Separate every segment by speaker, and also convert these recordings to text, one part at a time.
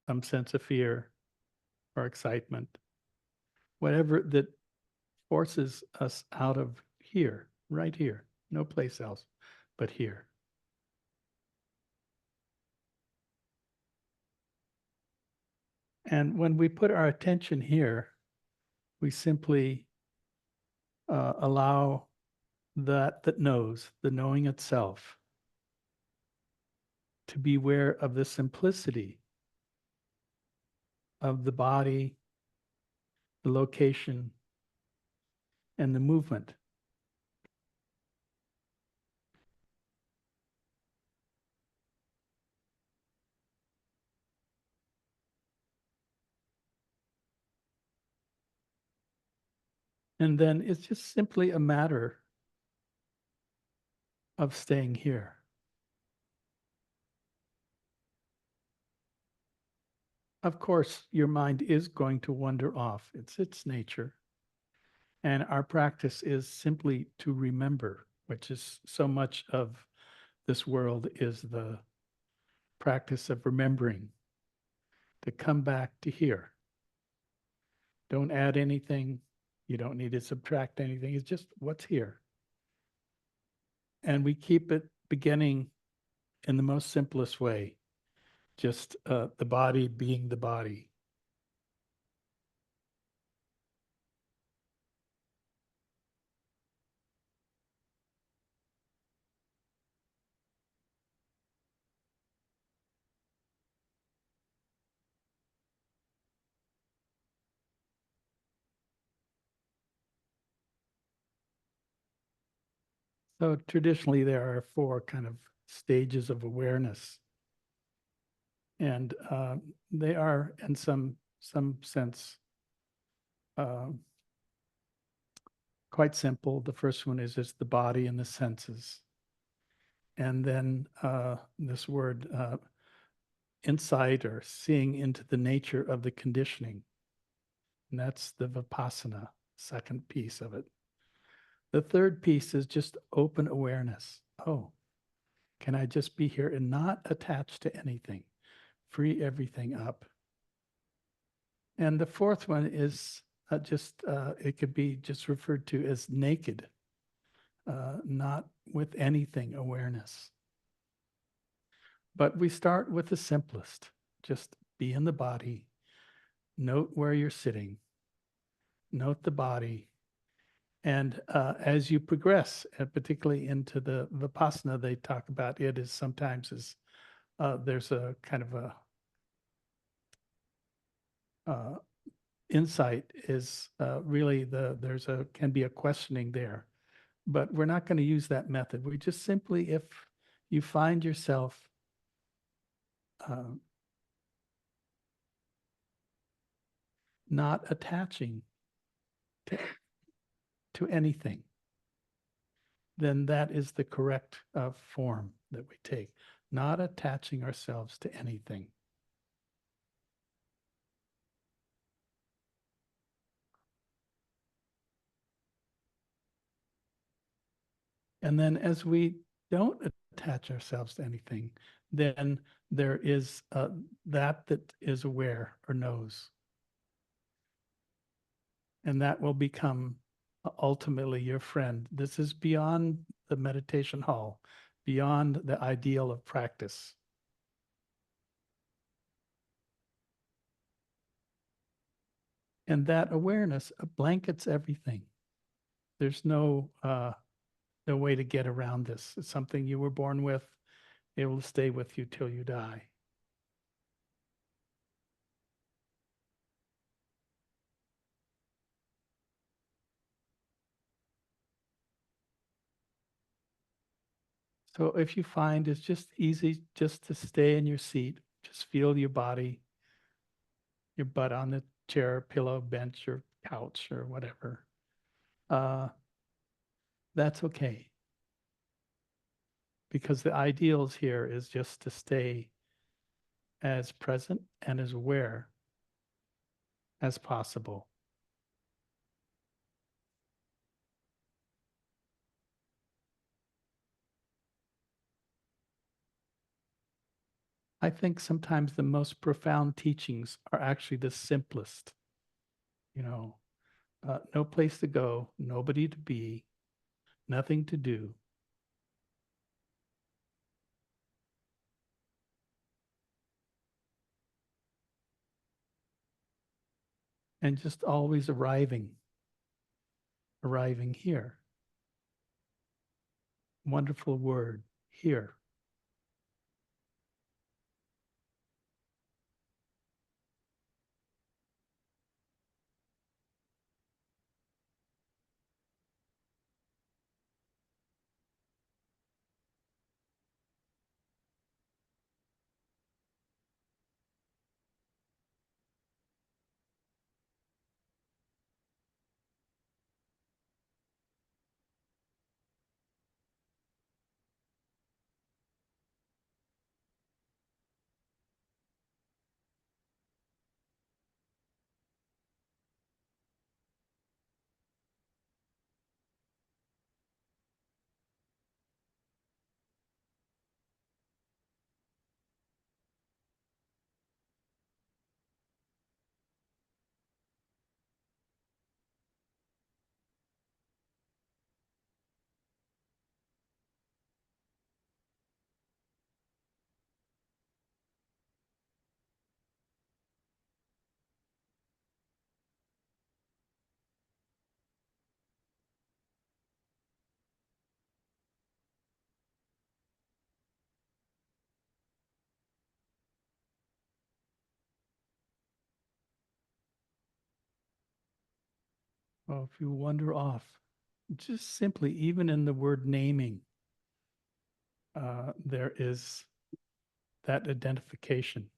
Speaker 1: some sense of fear or excitement, whatever that forces us out of here, right here, no place else but here. And when we put our attention here, we simply allow that knows, the knowing itself, to be aware of the simplicity of the body, the location, and the movement. And then it's just simply a matter of staying here. Of course, your mind is going to wander off. It's its nature. And our practice is simply to remember, which is so much of this world is the practice of remembering, to come back to here. Don't add anything. You don't need to subtract anything. It's just what's here. And we keep it beginning in the most simplest way, just the body being the body. So traditionally, there are four kind of stages of awareness, and they are, in some sense, uh, quite simple. The first one is just the body and the senses, and then this word insight or seeing into the nature of the conditioning, and that's the vipassana, second piece of it. The third piece is just open awareness. Oh, can I just be here and not attach to anything? Free everything up. And the fourth one is it could be just referred to as naked, not with anything awareness. But we start with the simplest, just be in the body, note where you're sitting, note the body. And as you progress, particularly into the Vipassana, they talk about it as sometimes as there's a kind of a uh, insight is really there's a can be a questioning there, but we're not going to use that method. We just simply, if you find yourself uh, not attaching to, to anything, then that is the correct form that we take, not attaching ourselves to anything. And then as we don't attach ourselves to anything, then there is that is aware or knows. And that will become ultimately your friend. This is beyond the meditation hall, beyond the ideal of practice. And that awareness blankets everything. There's no way to get around this. It's something you were born with. It will stay with you till you die. So if you find it's just easy just to stay in your seat, just feel your body, your butt on the chair, pillow, bench, or couch, or whatever. Uh, that's okay. Because the ideals here is just to stay as present and as aware as possible. I think sometimes the most profound teachings are actually the simplest, you know, no place to go, nobody to be, nothing to do. And just always arriving here. Wonderful word, here. Well, if you wander off, just simply, even in the word naming, there is that identification.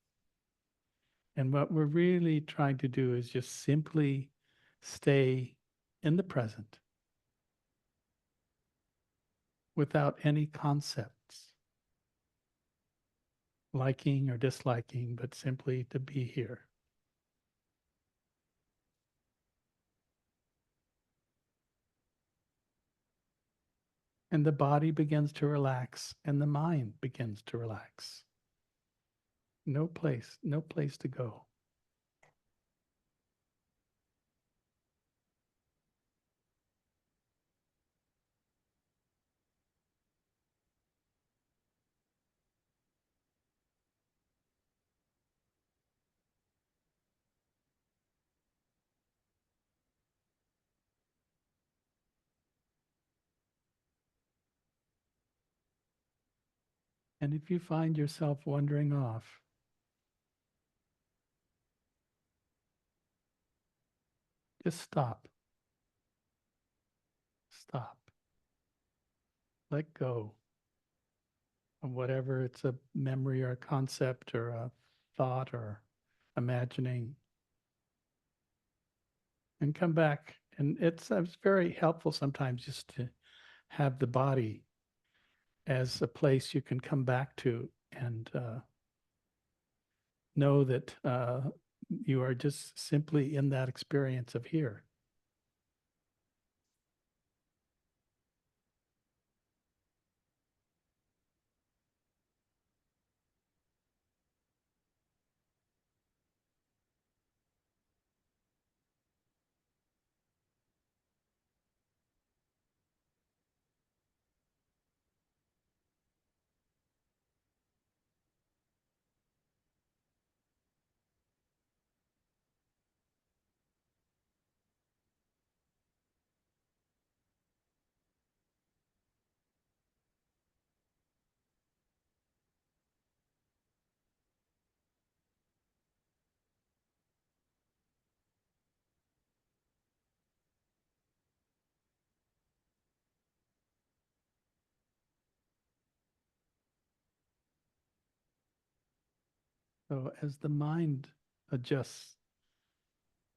Speaker 1: And what we're really trying to do is just simply stay in the present without any concepts, liking or disliking, but simply to be here. And the body begins to relax and the mind begins to relax. No place to go. And if you find yourself wandering off, just stop. Stop. Let go of whatever it's a memory or a concept or a thought or imagining and come back. And it's very helpful sometimes just to have the body as a place you can come back to and know that you are just simply in that experience of here. So as the mind adjusts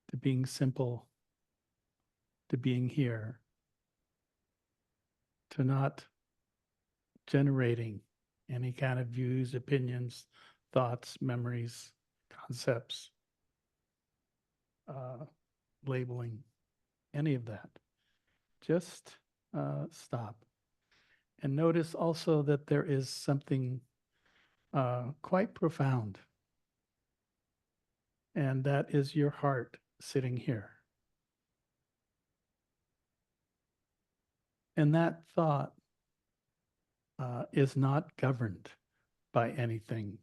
Speaker 1: to being simple, to being here, to not generating any kind of views, opinions, thoughts, memories, concepts, uh, labeling, any of that. Just stop. And notice also that there is something quite profound. And that is your heart sitting here. And that thought is not governed by anything.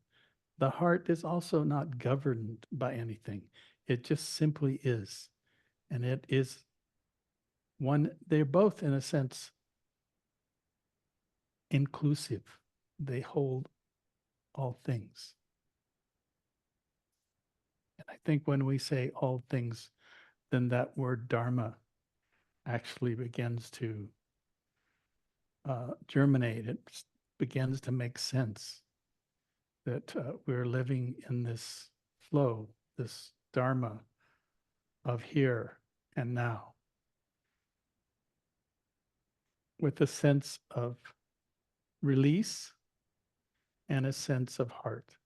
Speaker 1: The heart is also not governed by anything. It just simply is. And it is one, they're both, in a sense, inclusive. They hold all things. And I think when we say all things, then that word Dharma actually begins to germinate. It begins to make sense that we're living in this flow, this Dharma of here and now, with a sense of release and a sense of heart.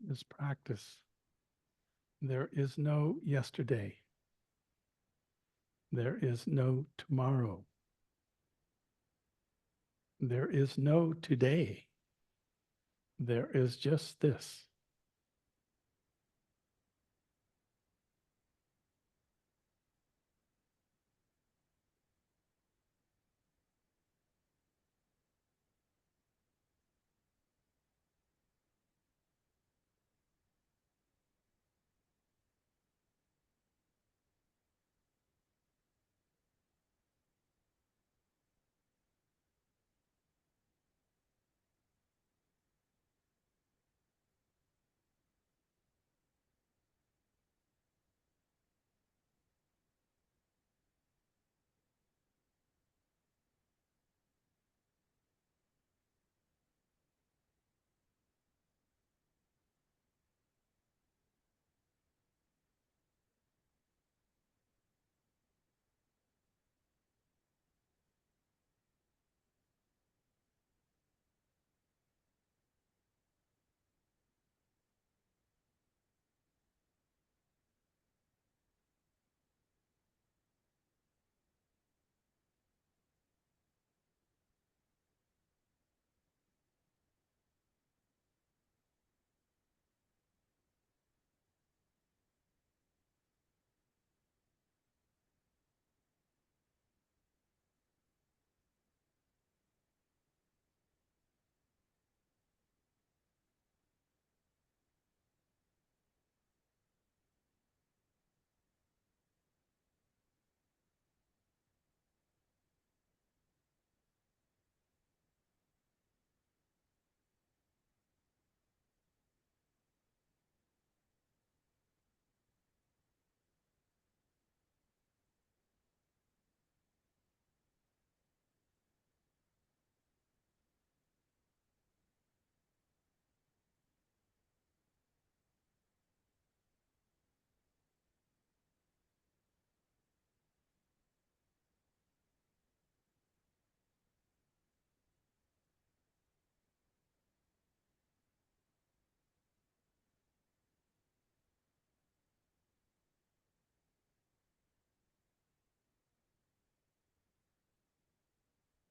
Speaker 1: This practice. There is no yesterday. There is no tomorrow. There is no today. There is just this.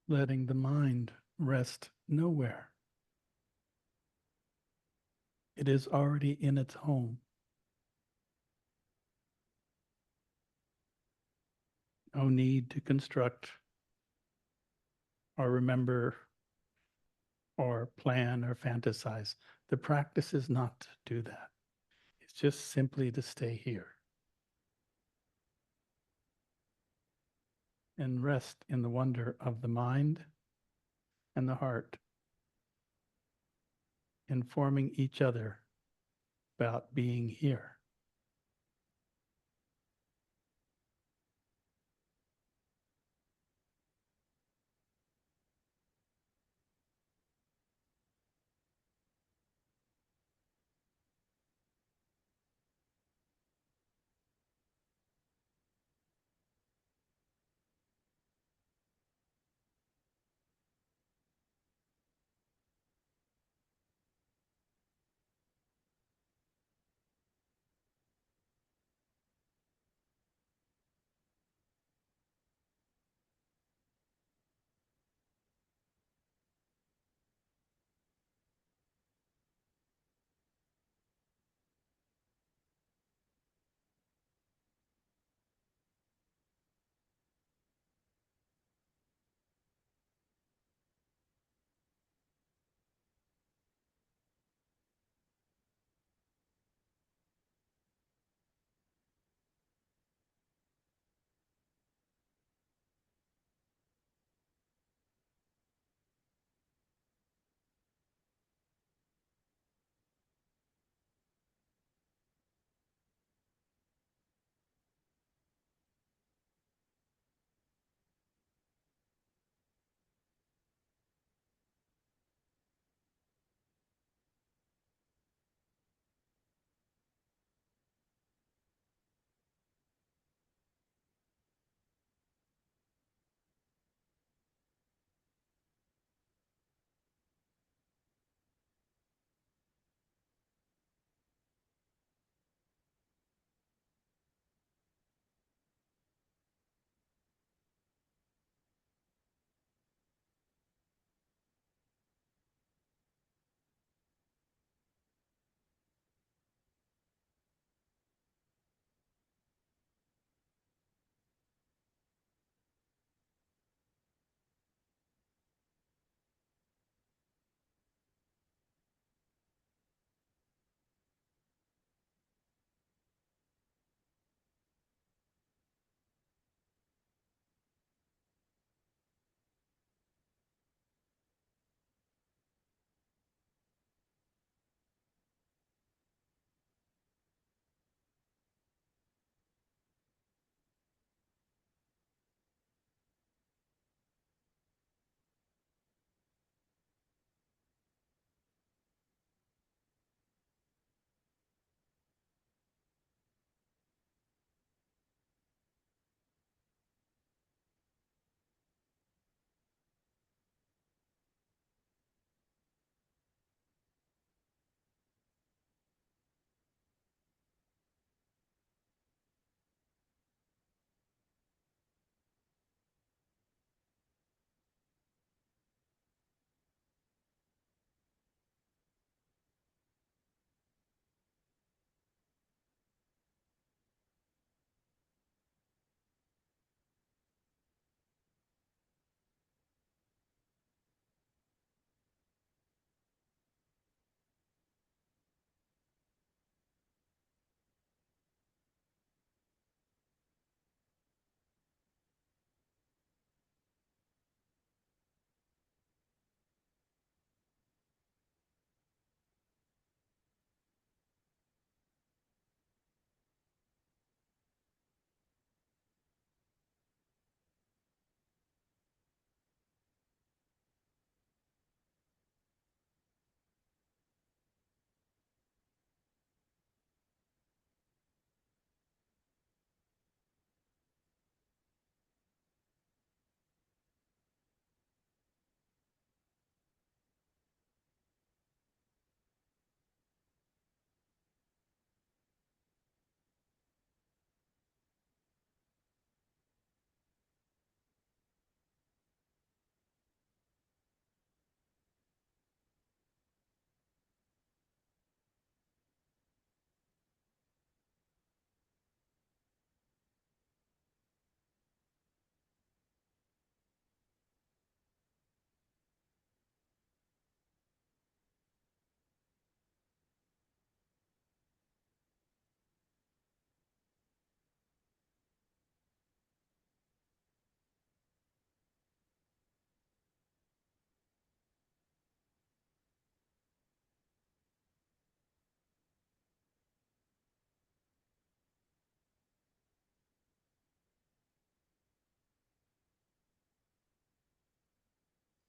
Speaker 1: letting the mind rest nowhere. It is already in its home. No need to construct or remember or plan or fantasize. The practice is not to do that. It's just simply to stay here and rest in the wonder of the mind and the heart, informing each other about being here.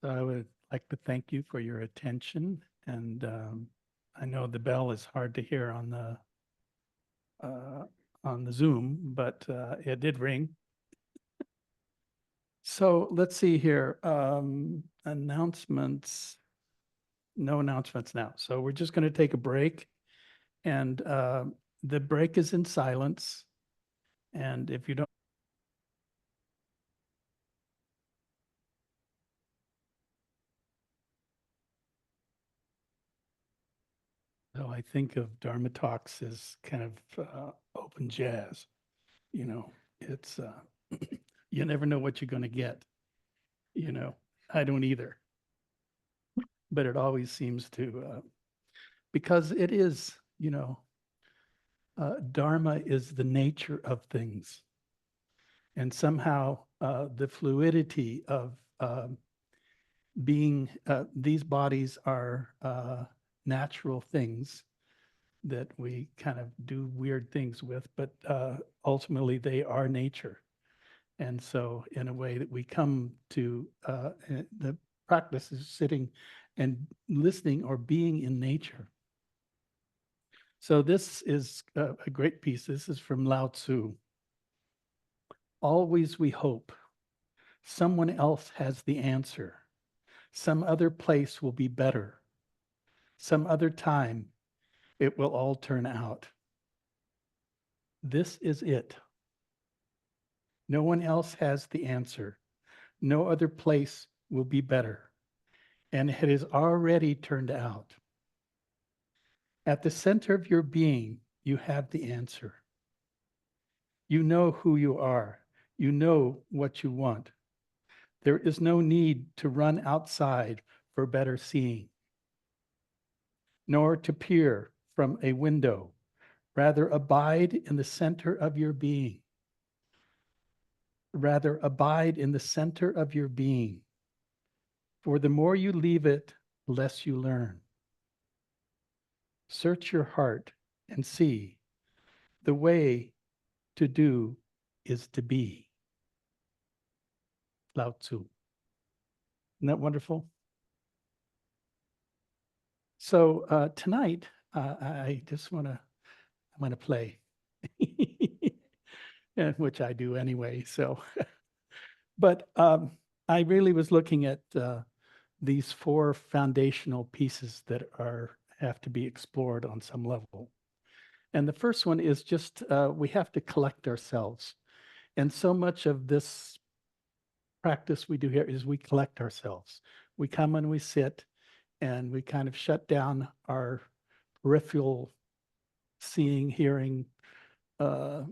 Speaker 1: So I would like to thank you for your attention. And I know the bell is hard to hear uh, on the Zoom, but it did ring. So let's see here. Announcements. No announcements now. So we're just going to take a break, and the break is in silence. And if you don't, so I think of Dharma talks as kind of open jazz. You know, it's you never know what you're going to get. You know, I don't either, but it always seems to because it is. Dharma is the nature of things, and somehow the fluidity of being these bodies are natural things that we kind of do weird things with, but ultimately they are nature. And so, in a way that we come to the practice is sitting and listening or being in nature. So, this is a great piece. This is from Lao Tzu. Always we hope someone else has the answer. Some other place will be better. Some other time it will all turn out. This is it. No one else has the answer. No other place will be better. And it has already turned out. At the center of your being, you have the answer. You know who you are. You know what you want. There is no need to run outside for better seeing, nor to peer from a window. Rather, abide in the center of your being. Rather, abide in the center of your being. For the more you leave it, the less you learn. Search your heart and see the way to do is to be. Lao Tzu. Isn't that wonderful? So tonight, I just I'm going to play, which I do anyway. So, but I really was looking at these four foundational pieces that have to be explored on some level. And the first one is just we have to collect ourselves. And so much of this practice we do here is we collect ourselves. We come and we sit and we kind of shut down our peripheral seeing, hearing, uh,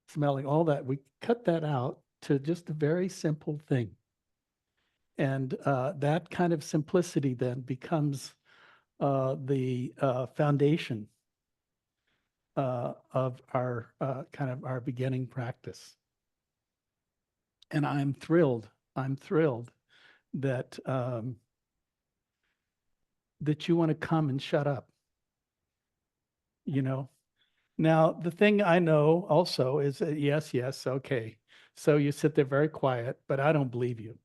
Speaker 1: smelling, all that. We cut that out to just a very simple thing. And that kind of simplicity then becomes the foundation of our kind of our beginning practice. And I'm thrilled that that you want to come and shut up, you know. Now, the thing I know also is that yes, yes, okay. So you sit there very quiet, but I don't believe you.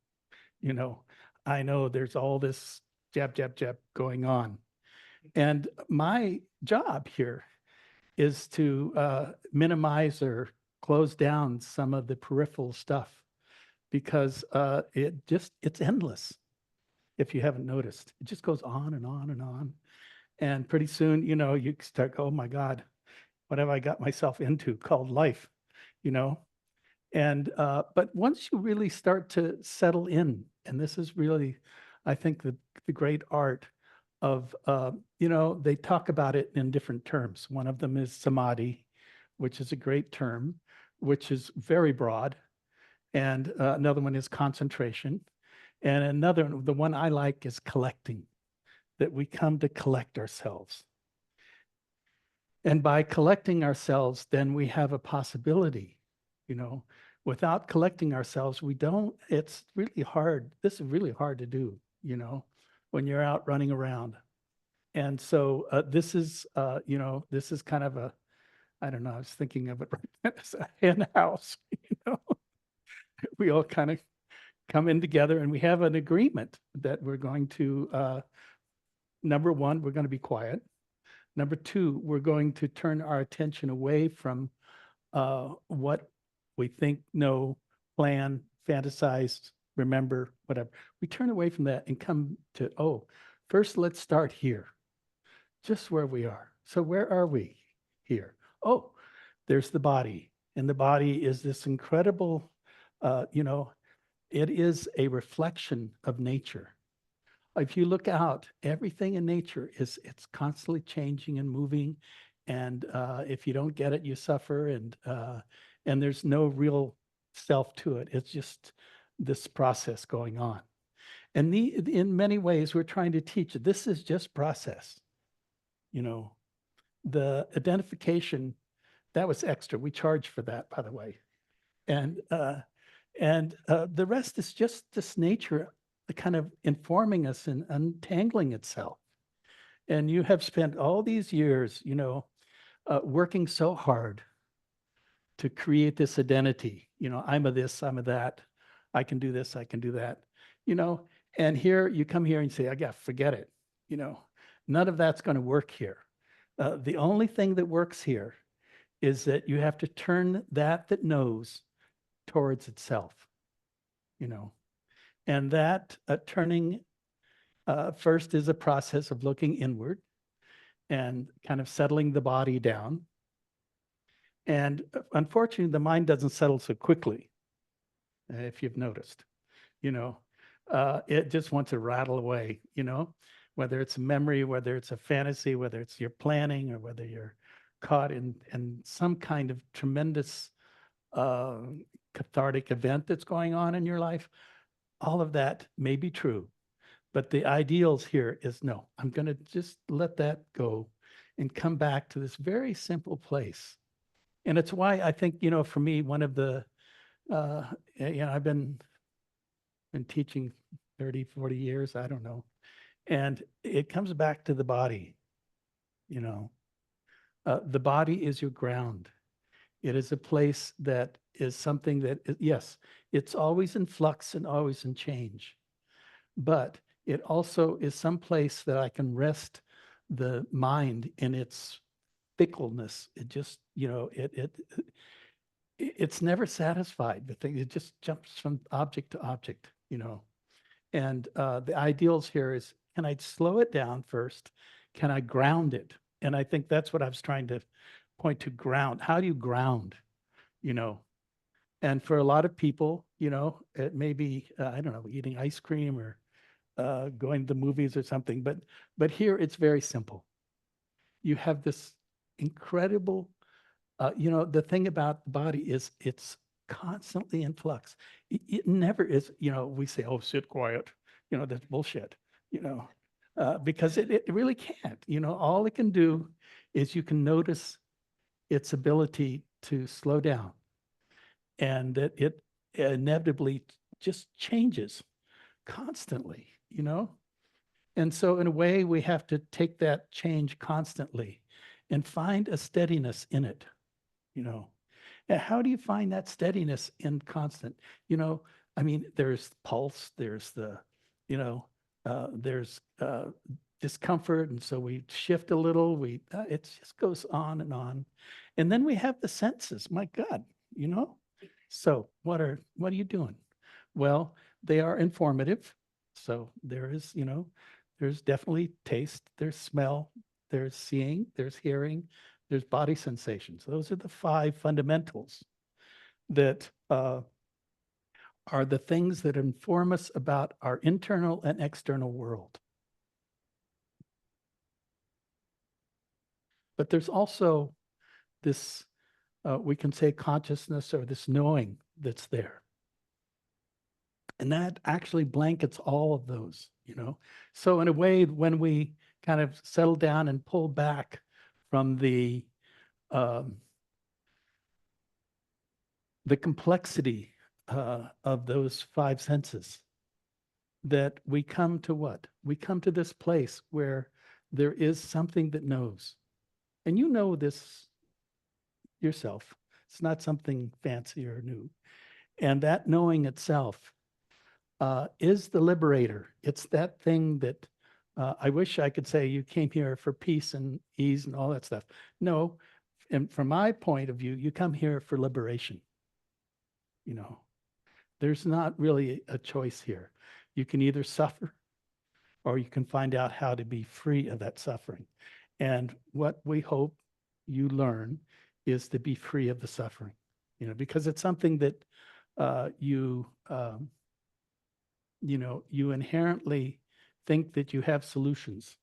Speaker 1: You know, I know there's all this jab, jab, jab going on. And my job here is to minimize or close down some of the peripheral stuff because it's endless. If you haven't noticed, it just goes on and on and on. And pretty soon, you start, oh my God, what have I got myself into called life, you know? And, but once you really start to settle in, and this is really, I think, the great art of, they talk about it in different terms. One of them is samadhi, which is a great term, which is very broad. And another one is concentration. And another, the one I like is collecting, that we come to collect ourselves. And by collecting ourselves, then we have a possibility, you know. Without collecting ourselves, we don't, it's really hard. This is really hard to do, when you're out running around. And so this is, this is kind of I don't know, I was thinking of it as a hen house, you know. We all kind of come in together and we have an agreement that we're going to, number one, we're going to be quiet. Number two, we're going to turn our attention away from what we think, know, plan, fantasize, remember, whatever. We turn away from that and come to, oh, first let's start here, just where we are. So where are we here? Oh, there's the body. And the body is this incredible, it is a reflection of nature. If you look out, everything in nature it's constantly changing and moving. And if you don't get it, you suffer. And there's no real self to it. It's just this process going on. And in many ways, we're trying to teach this is just process. The identification, that was extra. We charge for that, by the way. And the rest is just this nature kind of informing us and untangling itself. And you have spent all these years, working so hard to create this identity. I'm a this, I'm a that. I can do this, I can do that. And here you come here and say, I got forget it. None of that's going to work here. The only thing that works here is that you have to turn that knows towards itself, and that turning first is a process of looking inward and kind of settling the body down. And unfortunately, the mind doesn't settle so quickly, if you've noticed. It just wants to rattle away, whether it's a memory, whether it's a fantasy, whether it's your planning, or whether you're caught in some kind of tremendous cathartic event that's going on in your life. All of that may be true, but the ideals here is no, I'm going to just let that go and come back to this very simple place. And it's why I think, for me, one of the, I've been teaching 30, 40 years, I don't know. And it comes back to the body, the body is your ground. It is a place that is something that, yes, it's always in flux and always in change. But it also is some place that I can rest the mind in its fickleness. It just, it's never satisfied. The thing, it just jumps from object to object, And the ideals here is, can I slow it down first? Can I ground it? And I think that's what I was trying to point to, ground. How do you ground, And for a lot of people, it may be, I don't know, eating ice cream or going to the movies or something. But here it's very simple. You have this incredible, the thing about the body is it's constantly in flux. It never is, we say, oh, sit quiet. That's bullshit, because it really can't. All it can do is you can notice its ability to slow down, and that it inevitably just changes constantly, And so in a way, we have to take that change constantly and find a steadiness in it, And how do you find that steadiness in constant? There's pulse, there's the, there's discomfort. And so we shift a little, it just goes on and on. And then we have the senses, my God, So what are you doing? Well, they are informative. So there is, there's definitely taste, there's smell, there's seeing, there's hearing, there's body sensations. Those are the 5 fundamentals that are the things that inform us about our internal and external world. But there's also this, we can say consciousness, or this knowing that's there. And that actually blankets all of those, So in a way, when we kind of settle down and pull back from the complexity of those 5 senses, that we come to what? We come to this place where there is something that knows. And you know this yourself. It's not something fancy or new. And that knowing itself is the liberator. It's that thing that I wish I could say you came here for peace and ease and all that stuff. No, and from my point of view, you come here for liberation. You know, there's not really a choice here. You can either suffer or you can find out how to be free of that suffering. And what we hope you learn is to be free of the suffering, because it's something that you inherently think that you have solutions.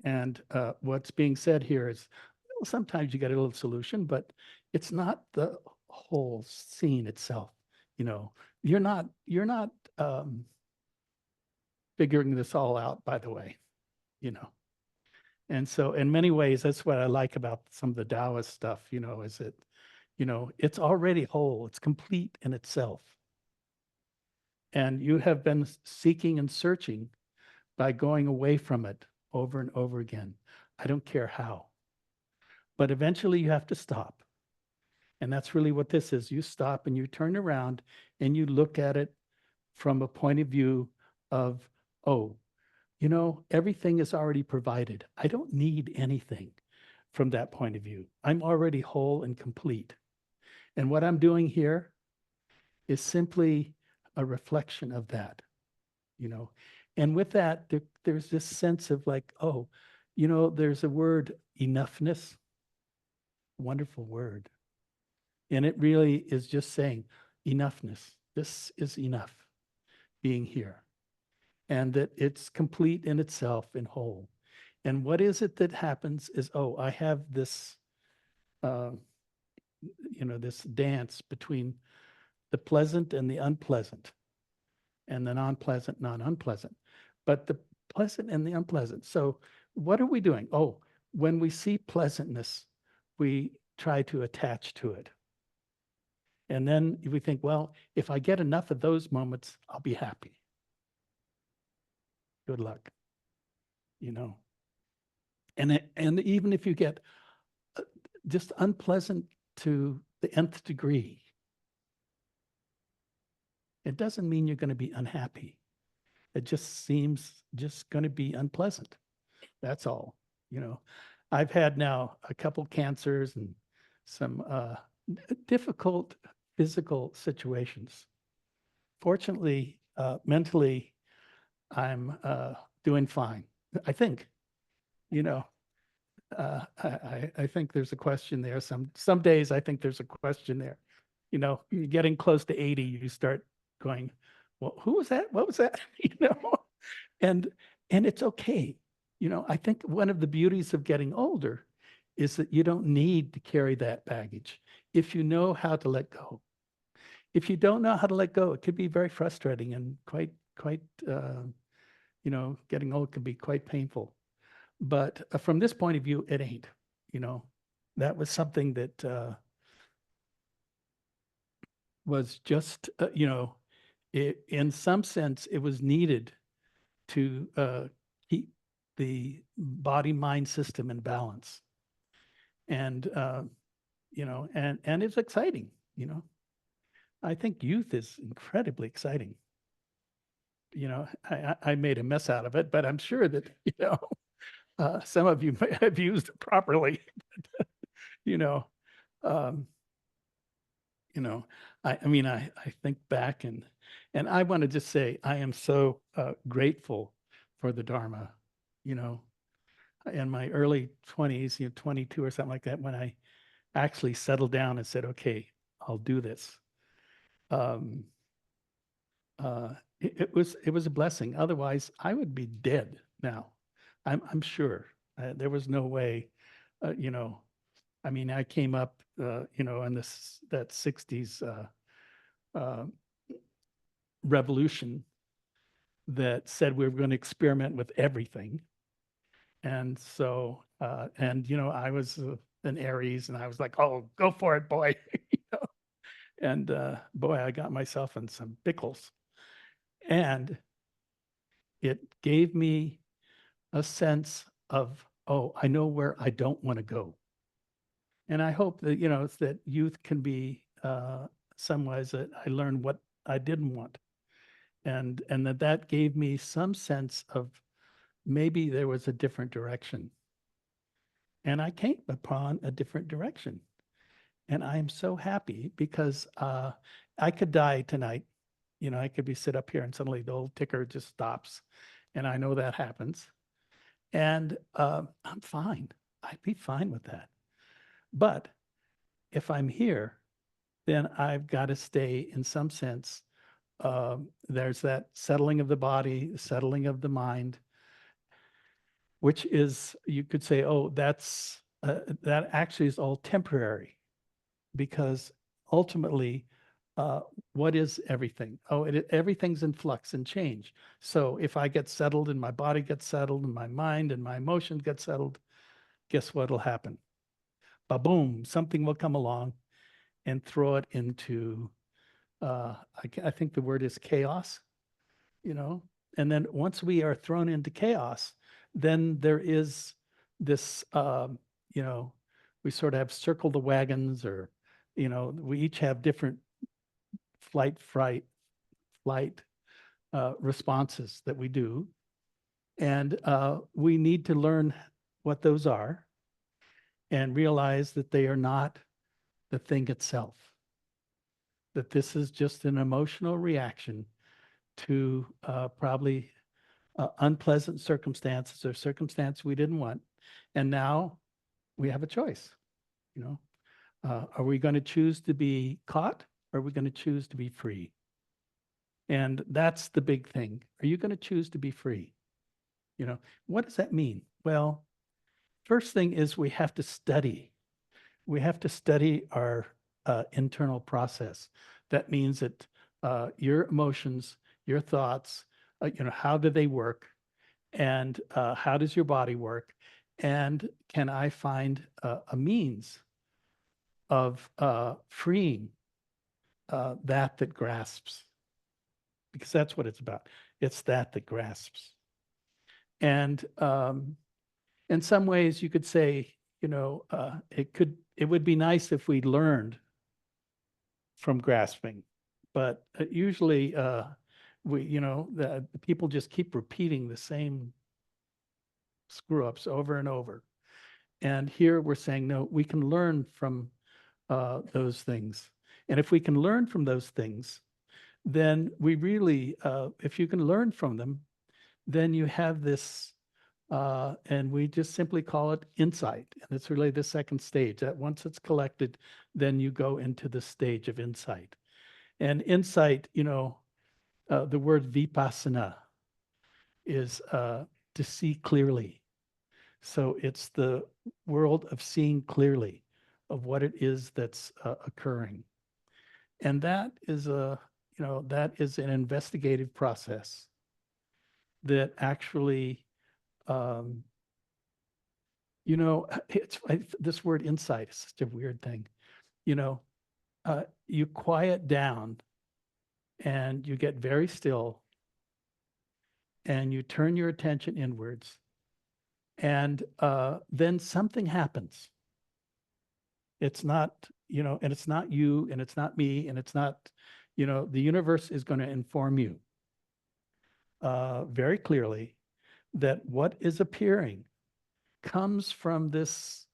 Speaker 1: And what's being said here is, well, sometimes you get a little solution, but it's not the whole scene itself. You're not figuring this all out, by the way, you know. And so in many ways, that's what I like about some of the Taoist stuff, is that, it's already whole, it's complete in itself. And you have been seeking and searching by going away from it over and over again. I don't care how. But eventually you have to stop. And that's really what this is. You stop and you turn around and you look at it from a point of view of, oh, everything is already provided. I don't need anything from that point of view. I'm already whole and complete. And what I'm doing here is simply a reflection of that, And with that, there's this sense of like, oh, there's a word, enoughness, wonderful word. And it really is just saying enoughness. This is enough being here. And that it's complete in itself and whole. And what is it that happens is, oh, I have this, this dance between the pleasant and the unpleasant, and the non-pleasant, non-unpleasant, but the pleasant and the unpleasant. So what are we doing? Oh, when we see pleasantness, we try to attach to it. And then we think, well, if I get enough of those moments, I'll be happy. Good luck, And even if you get just unpleasant to the nth degree, it doesn't mean you're going to be unhappy. It just seems just going to be unpleasant. That's all. I've had now a couple cancers and some difficult physical situations. Fortunately, mentally, I'm doing fine. I think, I think there's a question there. Some days I think there's a question there. You're getting close to 80, you start going, well, who was that? What was that? And it's okay. I think one of the beauties of getting older is that you don't need to carry that baggage if you know how to let go. If you don't know how to let go, it could be very frustrating and quite, getting old can be quite painful. But from this point of view, it ain't. That was something that was just, in some sense, it was needed to keep the body-mind system in balance. And, and it's exciting, I think youth is incredibly exciting. I made a mess out of it, but I'm sure that, some of you may have used it properly. um, I think back and I want to just say I am so grateful for the Dharma. In my early 20s, 22 or something like that, when I actually settled down and said, okay, I'll do this. It was a blessing. Otherwise, I would be dead now. I'm sure. There was no way, I came up, in that 60s revolution that said we were going to experiment with everything. And so, I was an Aries and I was like, oh, go for it, boy. And boy, I got myself in some pickles. And it gave me a sense of, oh, I know where I don't want to go. And I hope that, that youth can be some ways that I learn what I didn't want. And that gave me some sense of maybe there was a different direction. And I came upon a different direction. And I am so happy because I could die tonight. I could be sit up here and suddenly the old ticker just stops. And I know that happens. And I'm fine. I'd be fine with that. But if I'm here, then I've got to stay in some sense. There's that settling of the body, settling of the mind, which is, you could say, oh, that actually is all temporary because ultimately, what is everything? Oh, everything's in flux and change. So if I get settled and my body gets settled and my mind and my emotions get settled, guess what'll happen? Ba-boom, something will come along and throw it into, I think the word is chaos, you know? And then once we are thrown into chaos, then there is this, you know, we sort of have circle the wagons or, we each have different flight, fright, flight responses that we do. And we need to learn what those are and realize that they are not the thing itself, that this is just an emotional reaction to probably unpleasant circumstances or circumstance we didn't want. And now we have a choice, you know. Are we going to choose to be caught or are we going to choose to be free? And that's the big thing. Are you going to choose to be free? What does that mean? Well, first thing is we have to study. We have to study our internal process. That means that your emotions, your thoughts, how do they work? And how does your body work? And can I find a means of freeing that grasps? Because that's what it's about. It's that grasps. And in some ways, you could say, it would be nice if we learned from grasping, but usually the people just keep repeating the same screw ups over and over. And here we're saying, no, we can learn from those things. And if we can learn from those things, then we really, if you can learn from them, then you have this, and we just simply call it insight. And it's really the second stage that once it's collected, then you go into the stage of insight. And insight, the word vipassana is to see clearly. So it's the world of seeing clearly of what it is that's occurring. And that is an investigative process that actually, this word insight is such a weird thing. You quiet down and you get very still and you turn your attention inwards and then something happens. It's not, and it's not you and it's not me and it's not, the universe is going to inform you very clearly that what is appearing comes from this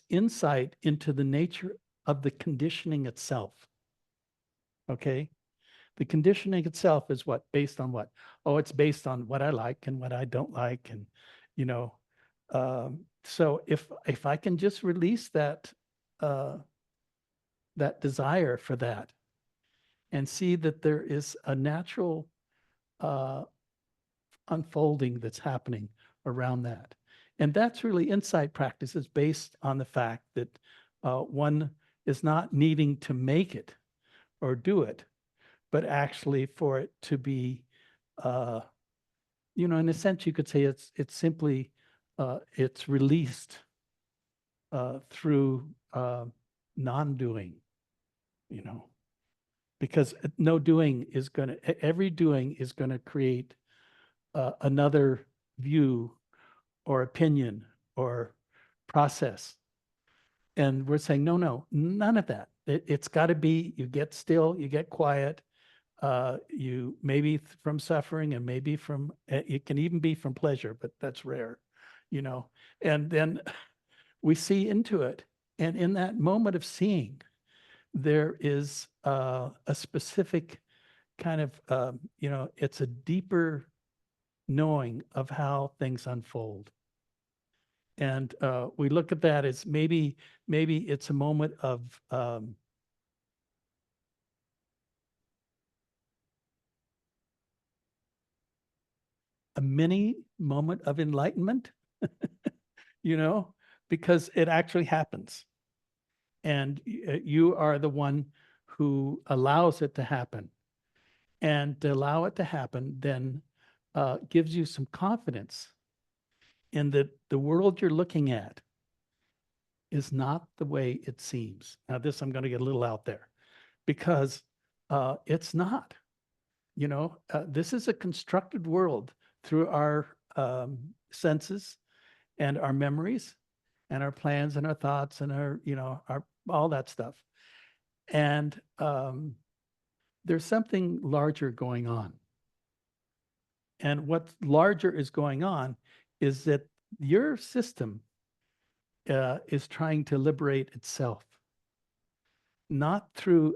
Speaker 1: insight into the nature of the conditioning itself. Okay? The conditioning itself is what? Based on what? Oh, it's based on what I like and what I don't like. And, so if I can just release that desire for that and see that there is a natural unfolding that's happening around that. And that's really insight practices based on the fact that one is not needing to make it or do it, but actually for it to be, in a sense, you could say it's simply, it's released through non-doing, because no doing is every doing is going to create another view or opinion or process. And we're saying, no, none of that. It's got to be, you get still, you get quiet, you maybe from suffering and maybe from, it can even be from pleasure, but that's rare, you know. And then we see into it. And in that moment of seeing, there is a specific kind of, it's a deeper knowing of how things unfold. And we look at that as maybe it's a moment of a mini moment of enlightenment, you know, because it actually happens. And you are the one who allows it to happen. And to allow it to happen then gives you some confidence in that the world you're looking at is not the way it seems. Now, this I'm going to get a little out there because it's not. This is a constructed world through our senses and our memories and our plans and our thoughts and our all that stuff. And there's something larger going on. And what larger is going on is that your system is trying to liberate itself, not through,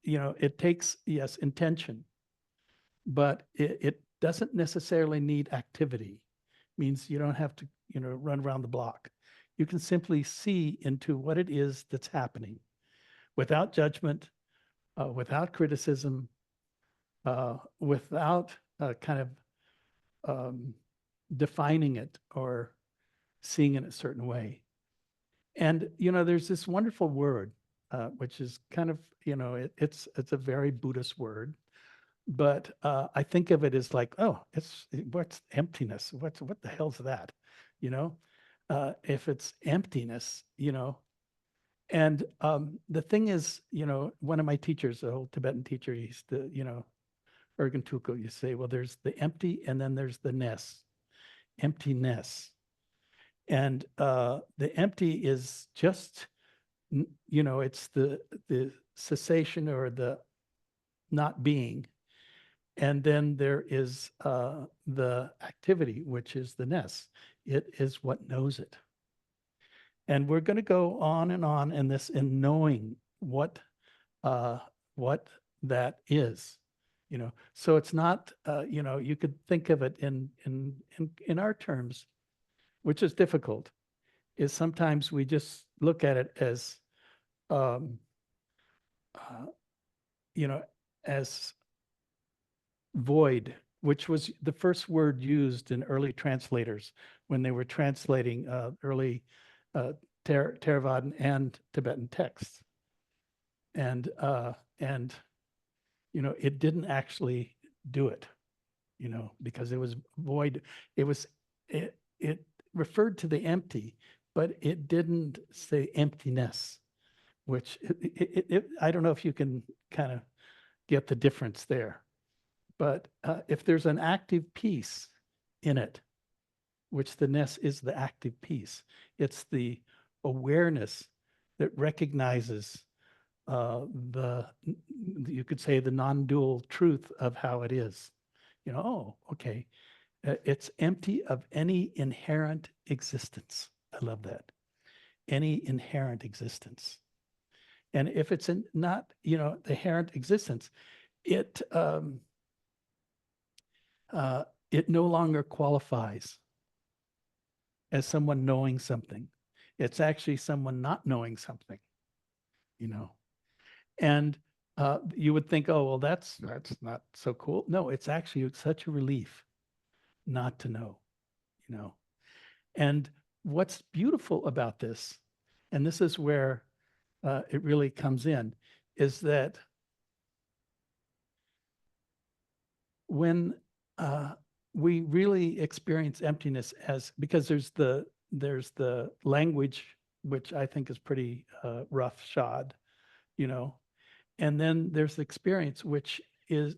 Speaker 1: it takes, yes, intention, but it doesn't necessarily need activity. It means you don't have to, run around the block. You can simply see into what it is that's happening without judgment, without criticism, without kind of defining it or seeing it a certain way. And there's this wonderful word, which is kind of, it's a very Buddhist word, but I think of it as like, oh, what's emptiness? What the hell's that? You know, if it's emptiness, And the thing is, one of my teachers, the old Tibetan teacher, he used to, Ergen Tuko, you say, well, there's the empty and then there's the ness, emptiness. And the empty is just, it's the cessation or the not being. And then there is the activity, which is the ness. It is what knows it. And we're going to go on and on in this in knowing what that is. So it's not, you could think of it in our terms, which is difficult, is sometimes we just look at it as, um, uh, as void, which was the first word used in early translators when they were translating early Theravadan and Tibetan texts. And it didn't actually do it, because it was void. It referred to the empty, but it didn't say emptiness, which I don't know if you can kind of get the difference there. But if there's an active piece in it, which the ness is the active piece, it's the awareness that recognizes you could say the non-dual truth of how it is. Oh, okay. It's empty of any inherent existence. I love that. Any inherent existence. And if it's not, the inherent existence, it no longer qualifies as someone knowing something. It's actually someone not knowing something, And you would think, oh, well, that's not so cool. No, it's actually such a relief not to know, And what's beautiful about this, and this is where it really comes in, is that when we really experience emptiness because there's the language, which I think is pretty roughshod, and then there's the experience, which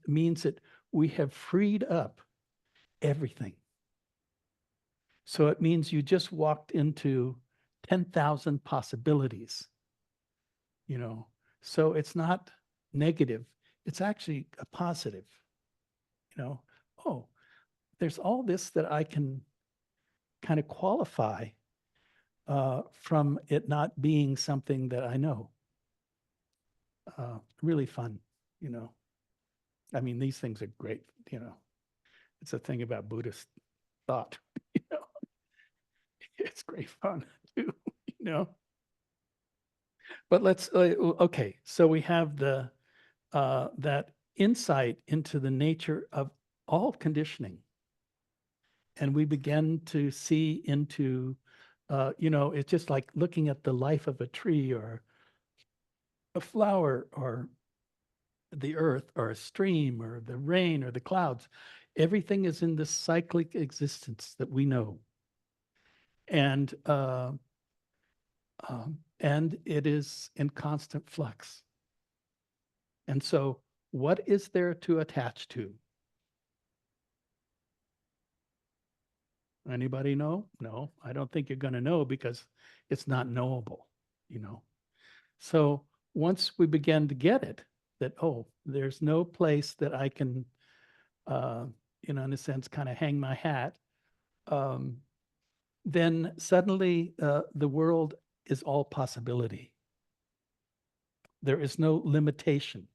Speaker 1: means that we have freed up everything. So it means you just walked into 10,000 possibilities, So it's not negative. It's actually a positive, you know. Oh, there's all this that I can kind of qualify from it not being something that I know. Really fun, you know. I mean, these things are great, you know. It's a thing about Buddhist thought, you know. It's great fun too, you know. But let's okay. So we have the that insight into the nature of all conditioning, and we begin to see into, you know, it's just like looking at the life of a tree or a flower or the earth or a stream or the rain or the clouds. Everything is in this cyclic existence that we know, and and it is in constant flux. And so, what is there to attach to? Anybody know? No, I don't think you're going to know because it's not knowable, you know. So once we begin to get it, that, oh, there's no place that I can, uh, you know, in a sense, kind of hang my hat, um, then suddenly the world is all possibility. There is no limitation.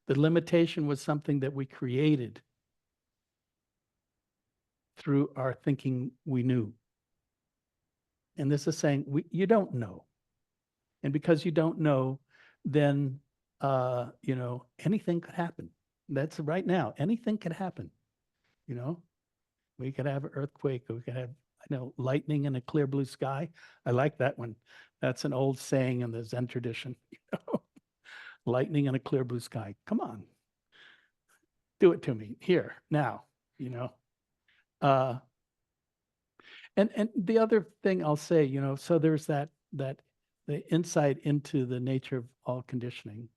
Speaker 1: The limitation was something that we created through our thinking we knew. And this is saying you don't know. And because you don't know, then, you know, anything could happen. That's right now. Anything could happen. You know, we could have an earthquake. We could have, I know, lightning in a clear blue sky. I like that one. That's an old saying in the Zen tradition. You know, lightning in a clear blue sky. Come on, do it to me here now. You know, uh, and the other thing I'll say, you know, so there's that the insight into the nature of all conditioning.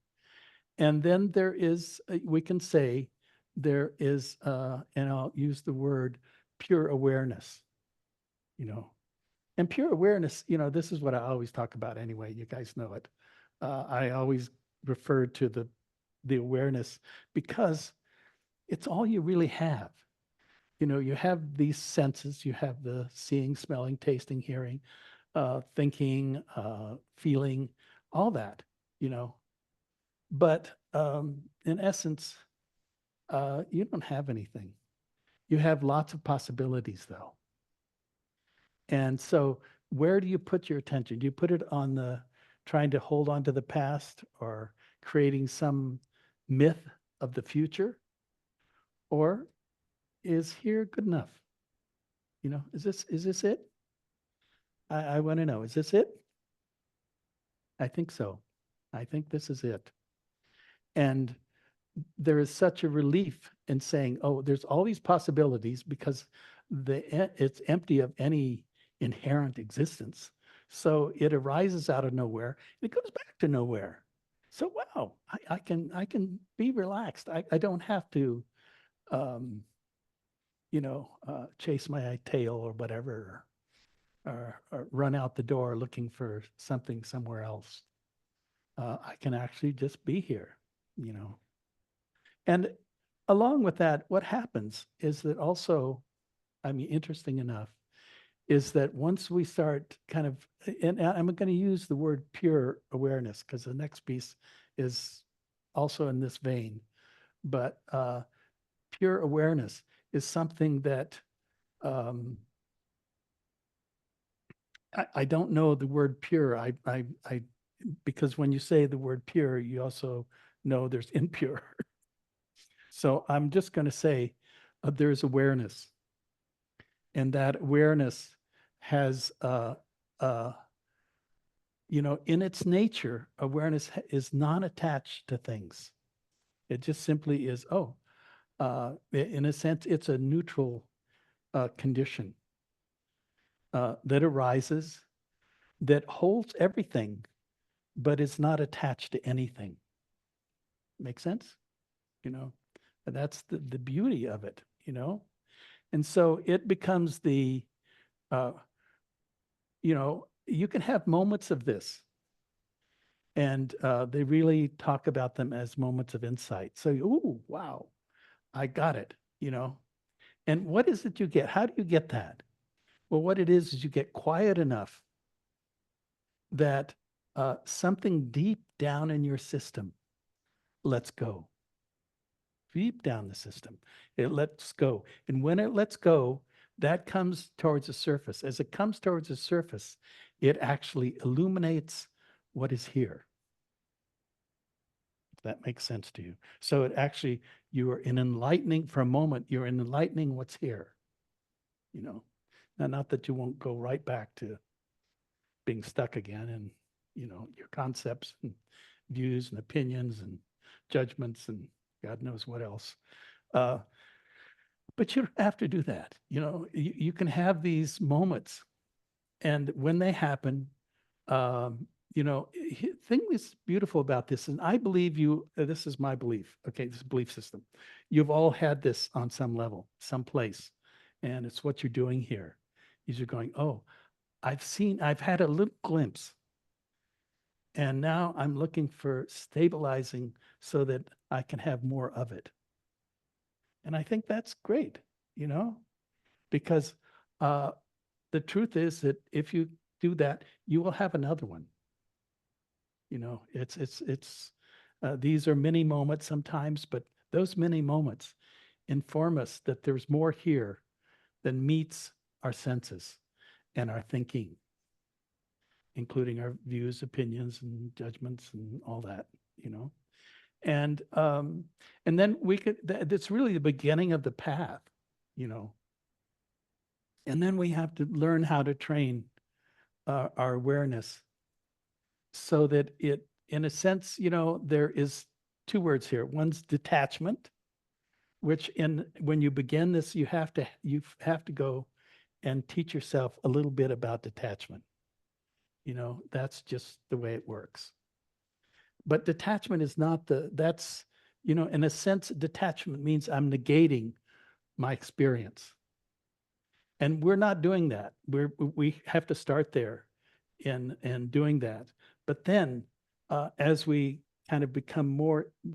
Speaker 1: And then there is, we can say, there is, and I'll use the word pure awareness, you know. And pure awareness, you know, this is what I always talk about anyway. You guys know it. I always refer to the awareness because it's all you really have. You know, you have these senses, you have the seeing, smelling, tasting, hearing, thinking, feeling, all that, you know. But in essence, you don't have anything. You have lots of possibilities, though. And so, where do you put your attention? Do you put it on the trying to hold on to the past or creating some myth of the future? Or is here good enough? You know, is this it? I want to know, is this it? I think so. I think this is it. And there is such a relief in saying, oh, there's all these possibilities because it's empty of any inherent existence. So it arises out of nowhere and it goes back to nowhere. So wow, I can be relaxed. I don't have to um, you know, chase my tail or whatever, or run out the door looking for something somewhere else. I can actually just be here, you know. And along with that, what happens is that also, I mean, interesting enough, is that once we start kind of, and I'm going to use the word pure awareness because the next piece is also in this vein, but pure awareness is something that I don't know the word pure. I, because when you say the word pure, you also know there's impure. So I'm just going to say there's awareness, and that awareness has, uh, you know, in its nature, awareness is non-attached to things. It just simply is, oh, in a sense, it's a neutral condition that arises, that holds everything, but is not attached to anything. Make sense? You know, and that's the beauty of it, you know? And so it becomes the, uh, you know, you can have moments of this. And they really talk about them as moments of insight. So, ooh, wow, I got it, you know. And what is it you get? How do you get that? Well, what it is you get quiet enough that something deep down in your system lets go. Deep down the system, it lets go. And when it lets go, that comes towards the surface. As it comes towards the surface, it actually illuminates what is here. If that makes sense to you. So it actually, you are in enlightening for a moment, you're in enlightening what's here, you know. Now, not that you won't go right back to being stuck again and, you know, your concepts and views and opinions and judgments and God knows what else. Uh, but you don't have to do that. You know, you can have these moments, and when they happen, you know, thing that's beautiful about this, and I believe you, this is my belief. Okay, this belief system. You've all had this on some level, someplace, and it's what you're doing here. Is you're going, oh, I've had a little glimpse, and now I'm looking for stabilizing so that I can have more of it. And I think that's great, you know, because uh, the truth is that if you do that, you will have another one. You know, these are mini moments sometimes, but those mini moments inform us that there's more here than meets our senses and our thinking, including our views, opinions, and judgments, and all that. You know, and and then we could. That's really the beginning of the path. You know, and then we have to learn how to train our awareness so that it, in a sense, you know, there is two words here. One's detachment, which in when you begin this, you have to go and teach yourself a little bit about detachment. You know, that's just the way it works. But detachment is not that's, you know, in a sense, detachment means I'm negating my experience. And we're not doing that. We have to start there in doing that. But then as we kind of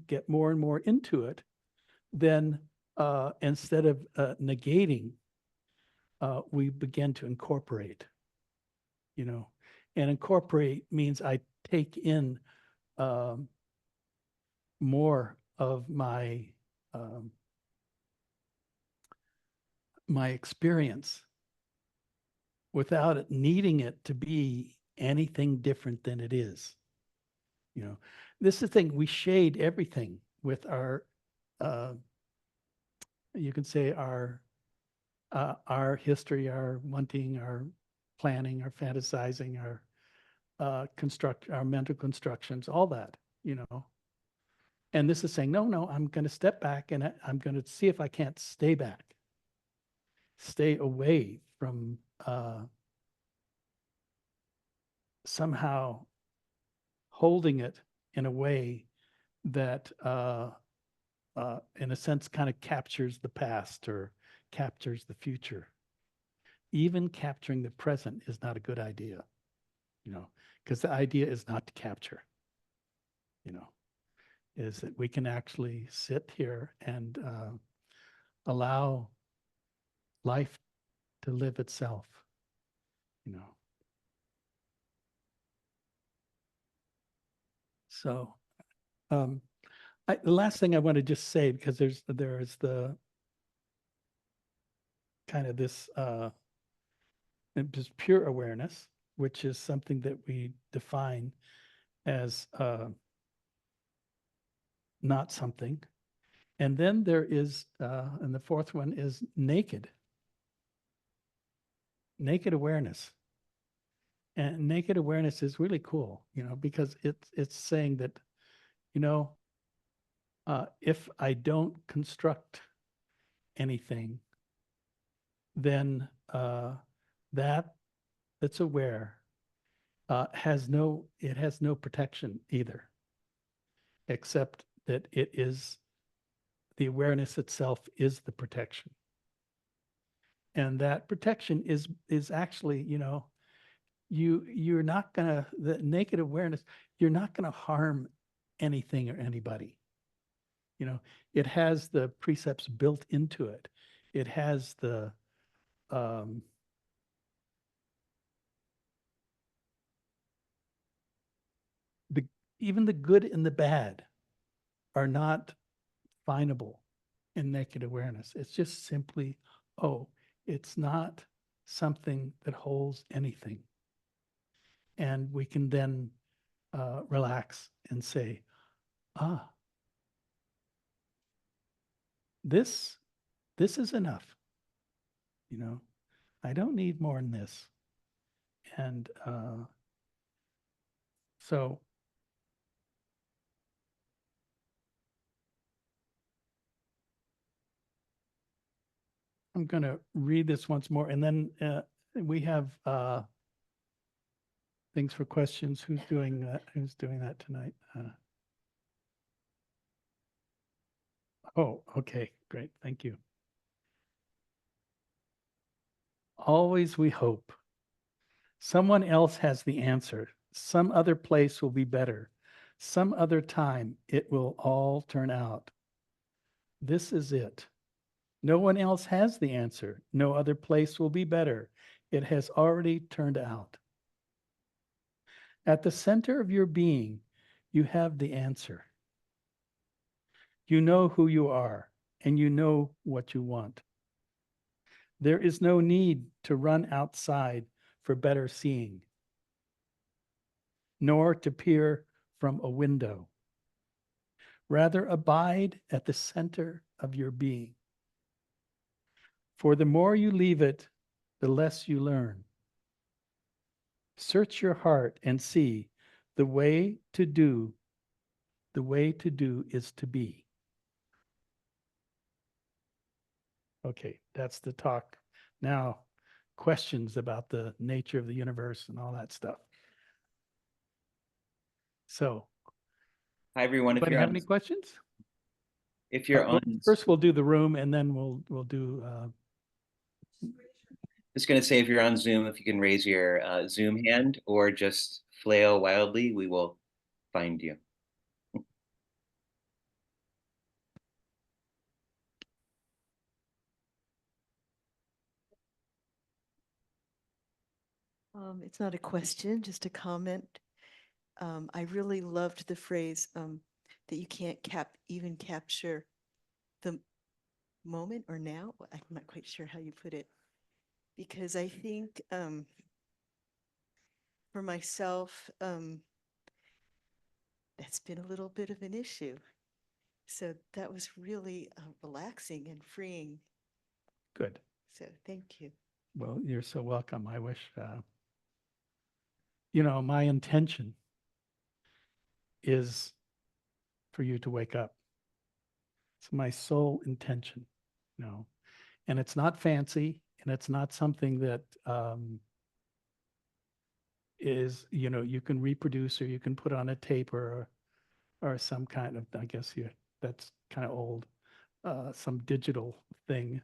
Speaker 1: get more and more into it, then instead of negating, we begin to incorporate, you know, and incorporate means I take in um, more of um, my experience without it needing it to be anything different than it is. You know, this is the thing, we shade everything with our, uh, you can say our history, our wanting, our planning, our fantasizing, our our mental constructions, all that, you know. And this is saying, no, no, I'm going to step back and I'm going to see if I can't stay back, stay away from somehow holding it in a way that, in a sense, kind of captures the past or captures the future. Even capturing the present is not a good idea, you know, because the idea is not to capture, you know, is that we can actually sit here and allow life to live itself, you know. So um, the last thing I want to just say, because there is the kind of this just pure awareness, which is something that we define as not something. And then there is, and the fourth one is naked awareness. And naked awareness is really cool, you know, because it's saying that, you know, if I don't construct anything, then that that's aware it has no protection either, except that it is the awareness itself is the protection. And that protection is actually, you know, you're not gonna the naked awareness, you're not going to harm anything or anybody. You know, it has the precepts built into it. It has um, the even the good and the bad are not findable in naked awareness. It's just simply, oh, it's not something that holds anything. And we can then relax and say, ah, this is enough. You know, I don't need more than this. And so I'm going to read this once more, and then we have things for questions. Who's doing that? Who's doing that tonight? Oh, okay, great. Thank you. Always we hope. Someone else has the answer. Some other place will be better. Some other time it will all turn out. This is it. No one else has the answer. No other place will be better. It has already turned out. At the center of your being, you have the answer. You know who you are, and you know what you want. There is no need to run outside for better seeing, nor to peer from a window. Rather, abide at the center of your being. For the more you leave it, the less you learn. Search your heart and see the way to do is to be. Okay, that's the talk. Now, questions about the nature of the universe and all that stuff. So,
Speaker 2: hi everyone.
Speaker 1: Anybody have any questions?
Speaker 2: If you're on,
Speaker 1: first we'll do the room, and then we'll do.
Speaker 2: Just going to say, if you're on Zoom, if you can raise your Zoom hand or just flail wildly, we will find you.
Speaker 3: It's not a question, just a comment. I really loved the phrase that you can't even capture the moment or now. I'm not quite sure how you put it, because I think for myself, that's been a little bit of an issue. So that was really relaxing and freeing.
Speaker 1: Good.
Speaker 3: So thank you.
Speaker 1: Well, you're so welcome. I wish, my intention is for you to wake up. It's my sole intention, and it's not fancy, and it's not something that is, you can reproduce or you can put on a tape or some kind of, I guess that's kind of old, some digital thing.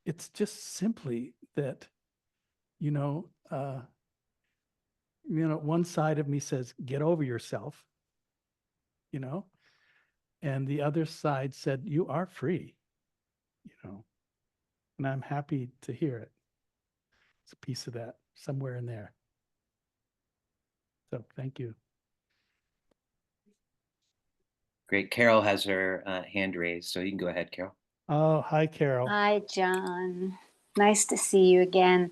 Speaker 1: It's just simply that, one side of me says, get over yourself, and the other side said, you are free, and I'm happy to hear it. It's a piece of that somewhere in there. So thank you.
Speaker 2: Great. Carol has her hand raised, so you can go ahead, Carol.
Speaker 1: Oh, hi, Carol.
Speaker 4: Hi, John. Nice to see you again.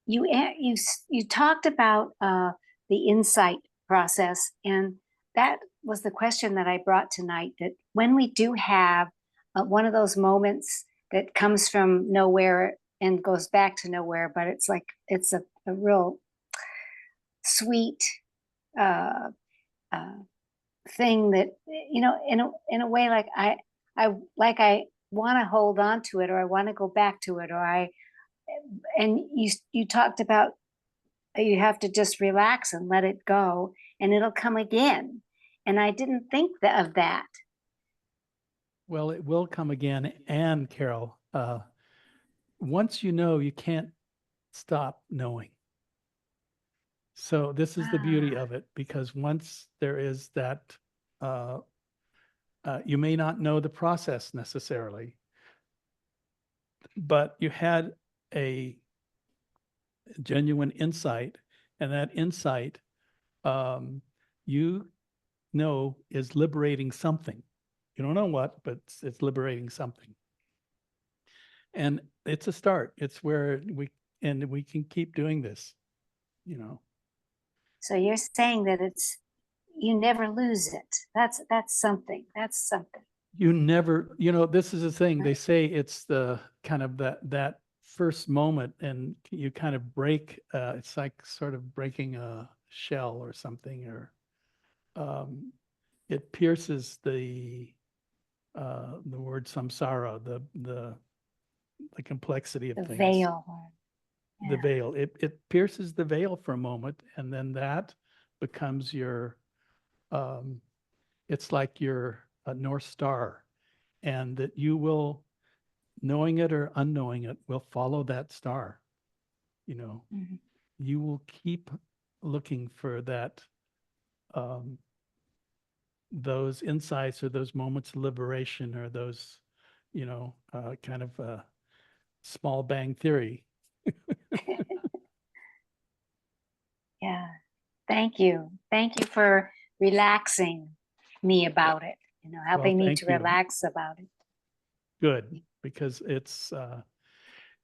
Speaker 4: You talked about the insight process, and that was the question that I brought tonight, that when we do have one of those moments that comes from nowhere and goes back to nowhere, but it's like it's a real sweet thing that, in a way, like I want to hold on to it, or I want to go back to it, and you talked about you have to just relax and let it go, and it'll come again. And I didn't think of that.
Speaker 1: Well, it will come again. And Carol, once you know, you can't stop knowing. So this is the beauty
Speaker 4: Ah.
Speaker 1: of it, because once there is that, uh, you may not know the process necessarily, but you had a genuine insight, and that insight, um, you know, is liberating something. You don't know what, but it's liberating something. And it's a start. It's where we can keep doing this, you know.
Speaker 4: So you're saying that you never lose it. That's something. That's something.
Speaker 1: You never, this is the thing. They say it's the kind of that first moment, and you kind of break, it's like sort of breaking a shell or something, or it pierces the word samsara, the complexity of
Speaker 4: The
Speaker 1: things.
Speaker 4: veil.
Speaker 1: The
Speaker 4: Yeah.
Speaker 1: veil. It pierces the veil for a moment, and then that becomes your, it's like your North Star, and that you will, knowing it or unknowing it, will follow that star.
Speaker 4: Mhm.
Speaker 1: You will keep looking for that, those insights or those moments of liberation, or those, kind of small bang theory.
Speaker 4: Yeah. Thank you. Thank you for relaxing me about it, helping me
Speaker 1: thank
Speaker 4: to
Speaker 1: you.
Speaker 4: relax about it.
Speaker 1: Good, because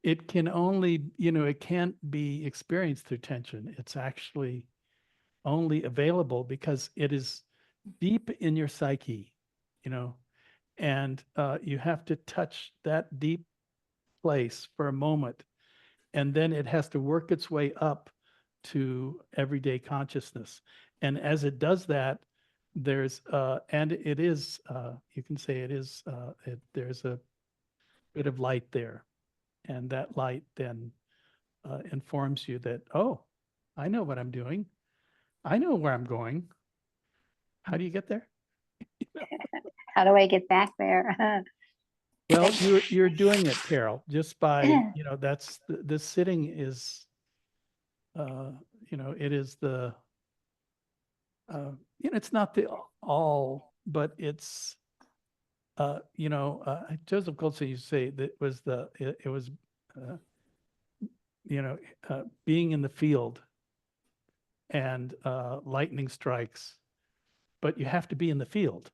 Speaker 1: it can only, it can't be experienced through tension. It's actually only available because it is deep in your psyche, and you have to touch that deep place for a moment, and then it has to work its way up to everyday consciousness. And as it does that, and it is, you can say it is, there's a bit of light there. And that light then informs you that, oh, I know what I'm doing. I know where I'm going. How do you get there?
Speaker 4: How do I get back there?
Speaker 1: Well, you're doing it, Carol, just by, that's this sitting is, uh, it is the, it's not the all, but it's, Joseph Goldstein used to say that it was, uh, being in the field, and lightning strikes, but you have to be in the field,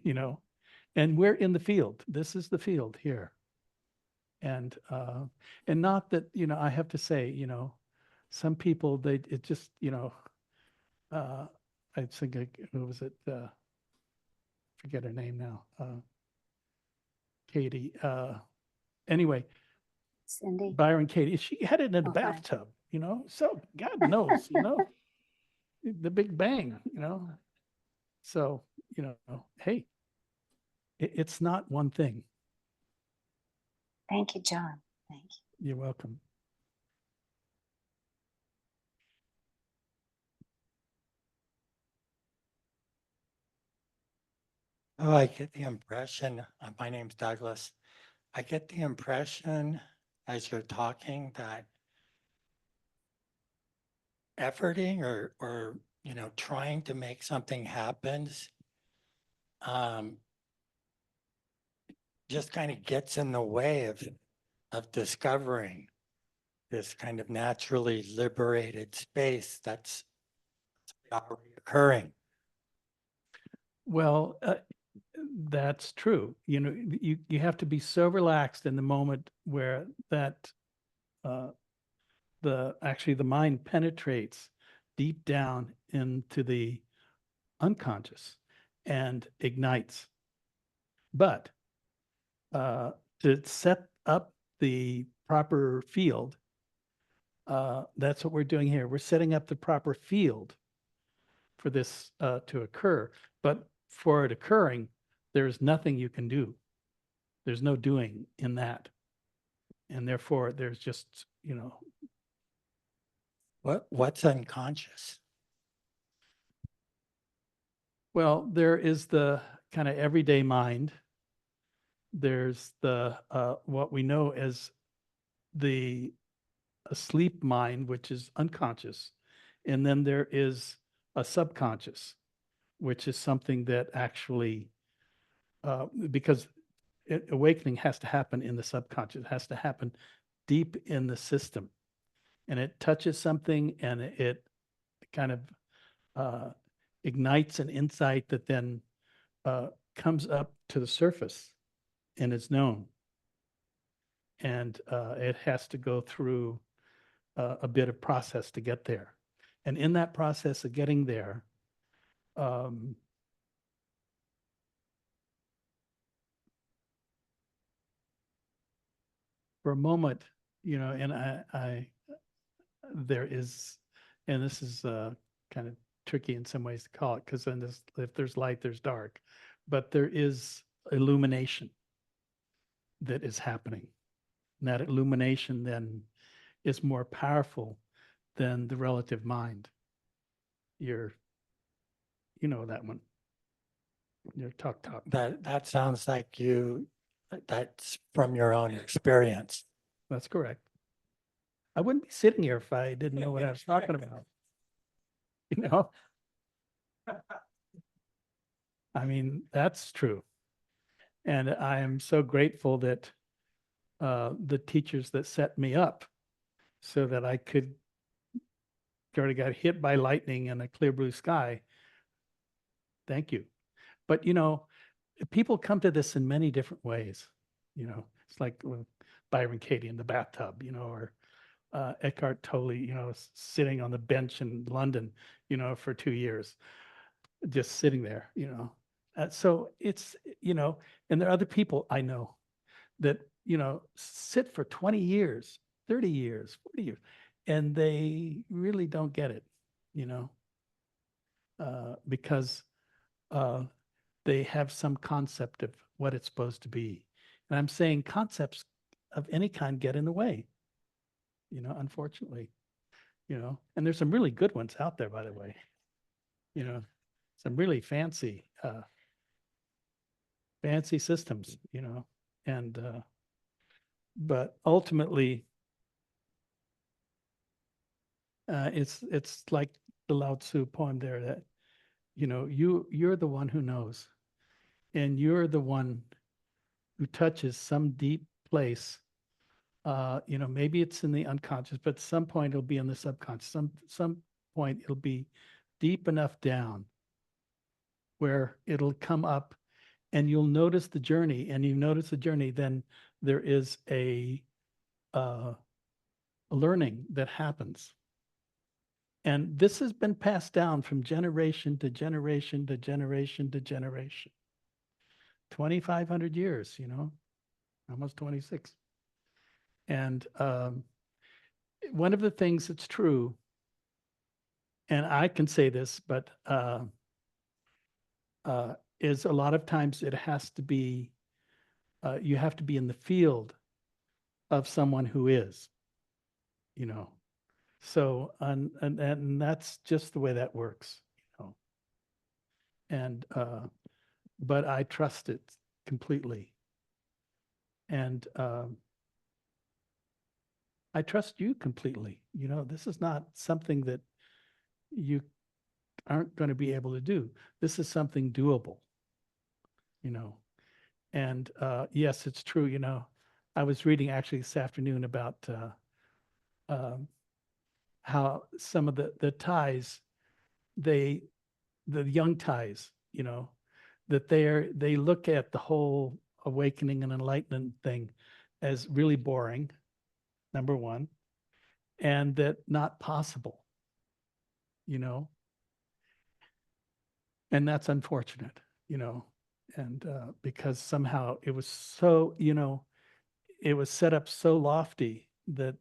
Speaker 1: you know, and we're in the field. This is the field here. And not that, I have to say, some people, it just, uh, I think, who was it? Forget her name now. Katie. Anyway,
Speaker 4: Cindy.
Speaker 1: Byron Katie, she had it in a
Speaker 4: Oh, fine.
Speaker 1: bathtub, so God knows, the Big Bang, so, hey, it's not one thing.
Speaker 4: Thank you, John. Thank you.
Speaker 1: You're welcome.
Speaker 5: Oh, I get the impression, my name's Douglas. I get the impression as you're talking that efforting or trying to make something happen just kind of gets in the way of discovering this kind of naturally liberated space that's already occurring.
Speaker 1: Well, that's true. You have to be so relaxed in the moment where that, the mind penetrates deep down into the unconscious and ignites. But to set up the proper field, that's what we're doing here. We're setting up the proper field for this to occur. But for it occurring, there's nothing you can do. There's no doing in that. And therefore, there's just,
Speaker 5: What's unconscious?
Speaker 1: well, there is the kind of everyday mind. There's the what we know as the asleep mind, which is unconscious. And then there is a subconscious, which is something that actually, because awakening has to happen in the subconscious, it has to happen deep in the system. And it touches something and it kind of ignites an insight that then comes up to the surface and is known. And it has to go through a bit of process to get there. And in that process of getting there, for a moment, and there is, and this is kind of tricky in some ways to call it, because then if there's light, there's dark, but there is illumination that is happening. And that illumination then is more powerful than the relative mind. You know that one. Your talk.
Speaker 5: That sounds like that's from your own experience.
Speaker 1: That's correct. I wouldn't be sitting here if I didn't know what I was talking about. I mean, that's true. And I am so grateful that the teachers that set me up so that I could sort of got hit by lightning in a clear blue sky. Thank you. But, people come to this in many different ways. It's like with Byron Katie in the bathtub, or Eckhart Tolle, sitting on the bench in London, for 2 years, just sitting there, so it's, and there are other people I know that, sit for 20 years, 30 years, 40 years, and they really don't get it, because they have some concept of what it's supposed to be. And I'm saying concepts of any kind get in the way, unfortunately, and there's some really good ones out there, by the way, some really fancy systems, and, but ultimately, it's like the Lao Tzu poem there that, you're the one who knows, and you're the one who touches some deep place. Maybe it's in the unconscious, but at some point it'll be in the subconscious. Some point it'll be deep enough down where it'll come up and you'll notice the journey, and you notice the journey, then there is a learning that happens. And this has been passed down from generation to generation to generation to generation. 2,500 years, almost 26. And one of the things that's true, and I can say this, but is a lot of times it has to be, you have to be in the field of someone who is, So, and that's just the way that works, And, but I trust it completely. And I trust you completely. This is not something that you aren't going to be able to do. This is something doable, And yes, it's true. I was reading actually this afternoon about how some of the Thais, the young Thais, that they look at the whole awakening and enlightenment thing as really boring, number one, and that not possible, and that's unfortunate, and because somehow it was so, it was set up so lofty that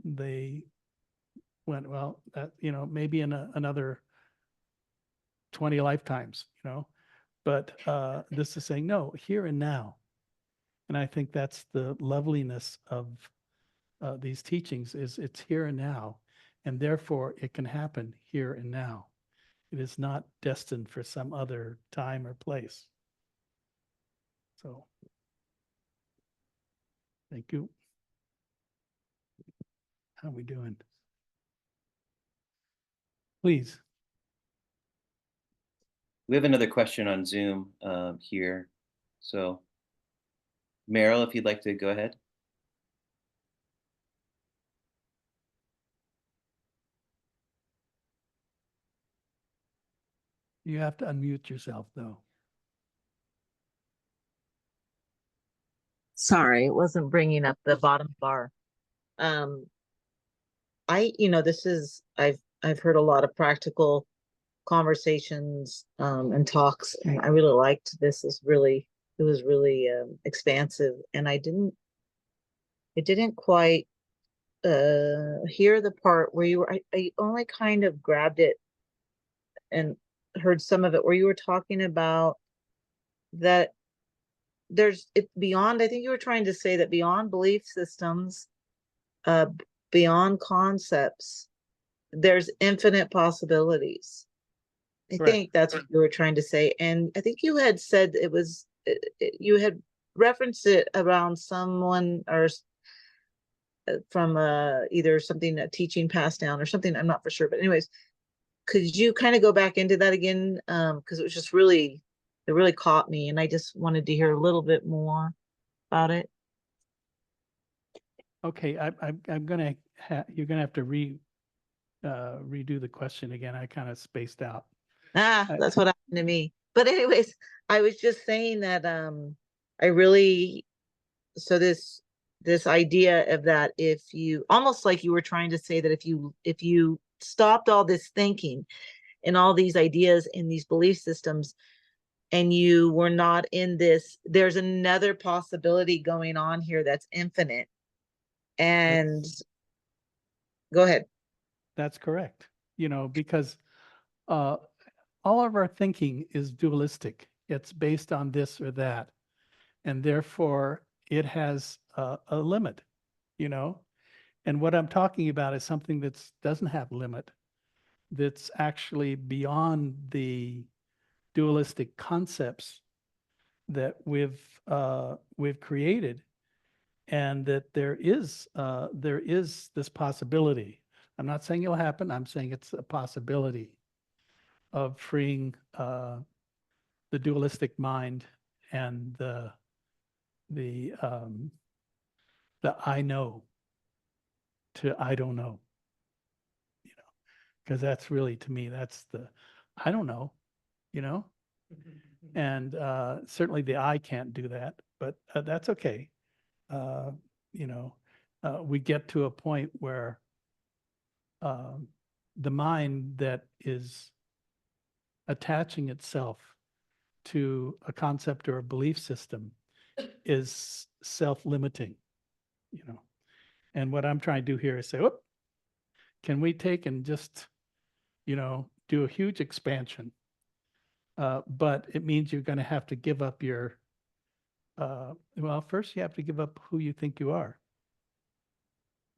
Speaker 1: they went, well, that, maybe in another 20 lifetimes, but this is saying, no, here and now. And I think that's the loveliness of these teachings, is it's here and now, and therefore it can happen here and now. It is not destined for some other time or place. So, thank you. How are we doing? Please.
Speaker 2: We have another question on Zoom here. So, Meryl, if you'd like to go ahead.
Speaker 1: You have to unmute yourself, though.
Speaker 6: Sorry, it wasn't bringing up the bottom bar. I've heard a lot of practical conversations, and talks, and I really liked this. It was really expansive, and I didn't quite hear the part where I only kind of grabbed it and heard some of it where you were talking about that beyond, I think you were trying to say that beyond belief systems, beyond concepts, there's infinite possibilities. I
Speaker 1: Correct.
Speaker 6: think that's what you were trying to say. And I think you had said you had referenced it around someone or from either something, a teaching passed down or something. I'm not for sure. But anyways, could you kind of go back into that again? Because it was just it really caught me. And I just wanted to hear a little bit more about it.
Speaker 1: Okay, I'm gonna you're gonna have to redo the question again. I kind of spaced out.
Speaker 6: That's what happened to me. But anyways, I was just saying that I really, so this idea of that, if you, almost like you were trying to say that if you stopped all this thinking and all these ideas and these belief systems, and you were not in this, there's another possibility going on here that's infinite. And go ahead.
Speaker 1: That's correct. Because all of our thinking is dualistic. It's based on this or that. And therefore, it has a limit, And what I'm talking about is something that doesn't have limit, that's actually beyond the dualistic concepts that we've created, and that there is this possibility. I'm not saying it'll happen. I'm saying it's a possibility of freeing the dualistic mind and the I know to I don't know, because that's really, to me, that's the I don't know, and certainly the I can't do that, but that's okay. We get to a point where the mind that is attaching itself to a concept or a belief system is self-limiting, And what I'm trying to do here is say, oh, can we take and just, do a huge expansion? But it means you're going to have to give up your, well, first you have to give up who you think you are.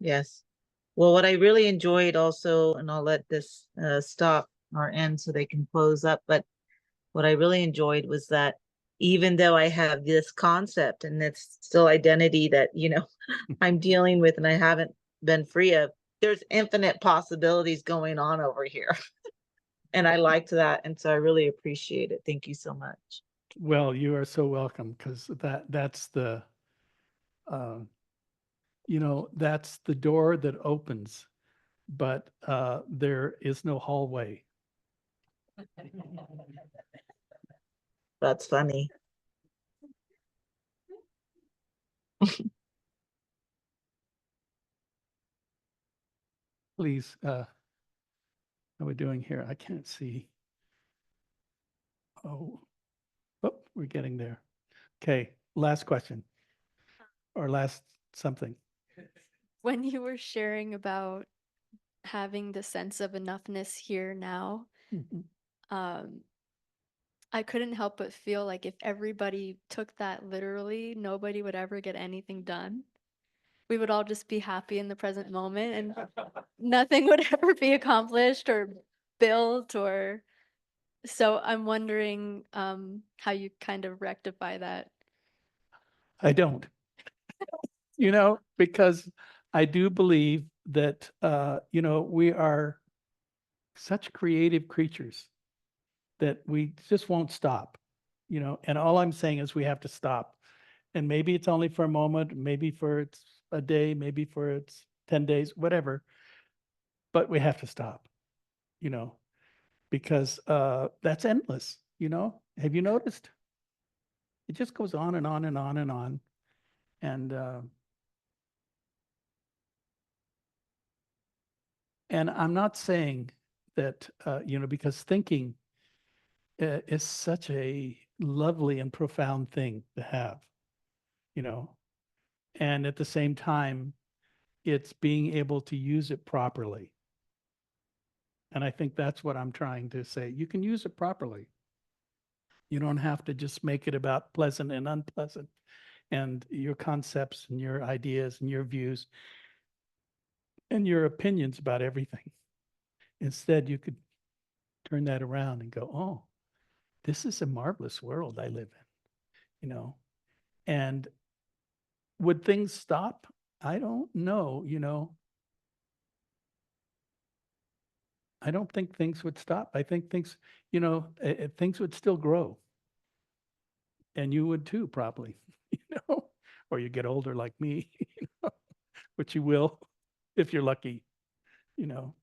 Speaker 6: Yes. Well, what I really enjoyed also, and I'll let this stop or end so they can close up, but what I really enjoyed was that even though I have this concept and it's still identity that, I'm dealing with and I haven't been free of, there's infinite possibilities going on over here. And I liked that. And so I really appreciate it. Thank you so much.
Speaker 1: Well, you are so welcome, because that's the, that's the door that opens, but there is no hallway.
Speaker 6: That's funny.
Speaker 1: Please, how are we doing here? I can't see. Oh, we're getting there. Okay, last question. Or last something.
Speaker 7: When you were sharing about having the sense of enoughness here now, I couldn't help but feel like if everybody took that literally, nobody would ever get anything done. We would all just be happy in the present moment and nothing would ever be accomplished or built or so I'm wondering how you kind of rectify that.
Speaker 1: I don't. Because I do believe that we are such creative creatures that we just won't stop, and all I'm saying is we have to stop. And maybe it's only for a moment, maybe for it's a day, maybe for it's 10 days, whatever, but we have to stop, you know, because that's endless, Have you noticed? It just goes on and on and on and on. And I'm not saying that, because thinking is such a lovely and profound thing to have, you know, and at the same time, it's being able to use it properly. And I think that's what I'm trying to say. You can use it properly. You don't have to just make it about pleasant and unpleasant and your concepts and your ideas and your views and your opinions about everything. Instead, you could turn that around and go, oh, this is a marvelous world I live in, And would things stop? I don't know, I don't think things would stop. I think things, things would still grow. And you would too, probably, or you get older like me, which you will if you're lucky, you know.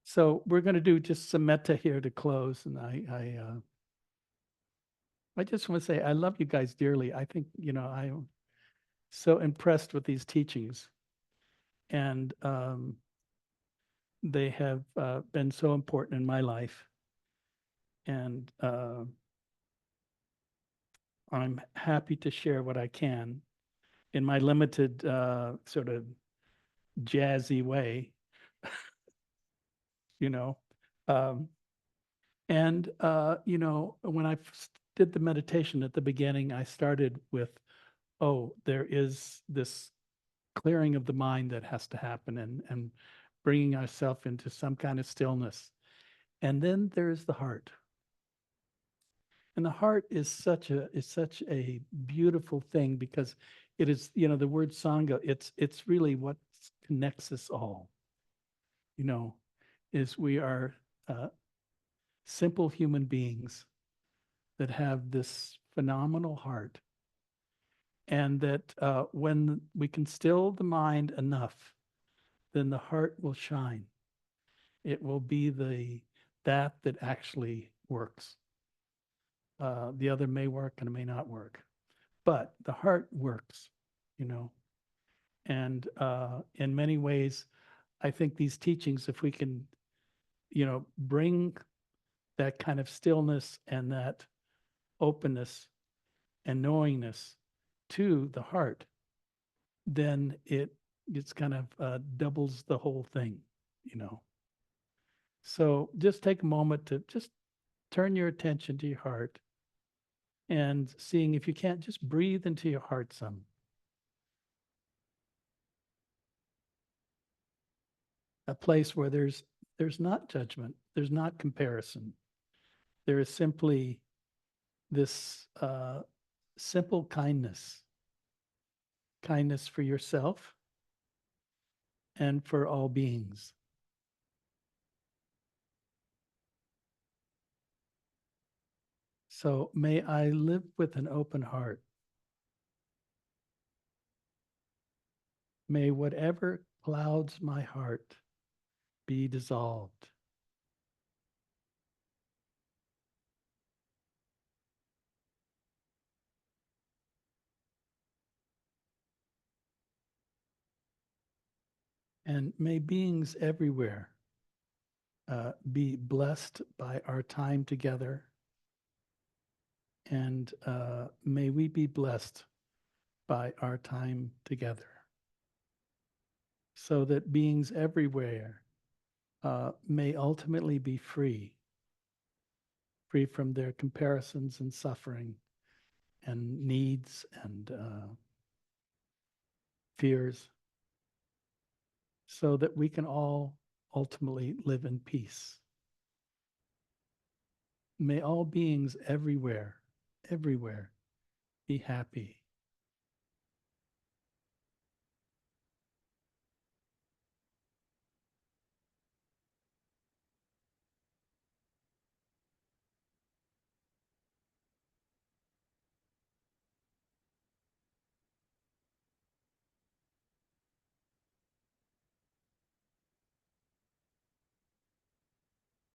Speaker 1: So we're going to do just some metta here to close. And I just want to say, I love you guys dearly. I think, I'm so impressed with these teachings. And they have been so important in my life. And I'm happy to share what I can in my limited sort of jazzy way, you know. Um, and, when I did the meditation at the beginning, I started with, oh, there is this clearing of the mind that has to happen and bringing ourselves into some kind of stillness. And then there's the heart. And the heart is such a beautiful thing because it is, the word sangha, it's really what connects us all, is we are simple human beings that have this phenomenal heart. And that when we can still the mind enough, then the heart will shine. It will be that actually works. The other may work and it may not work, but the heart works, And in many ways, I think these teachings, if we can, bring that kind of stillness and that openness and knowingness to the heart, then it's kind of doubles the whole thing, So just take a moment to just turn your attention to your heart and seeing if you can't just breathe into your heart some. A place where there's not judgment, there's not comparison. There is simply this simple kindness for yourself and for all beings. So may I live with an open heart. May whatever clouds my heart be dissolved. And may beings everywhere be blessed by our time together. And may we be blessed by our time together. So that beings everywhere may ultimately be free from their comparisons and suffering and needs and fears, so that we can all ultimately live in peace. May all beings everywhere be happy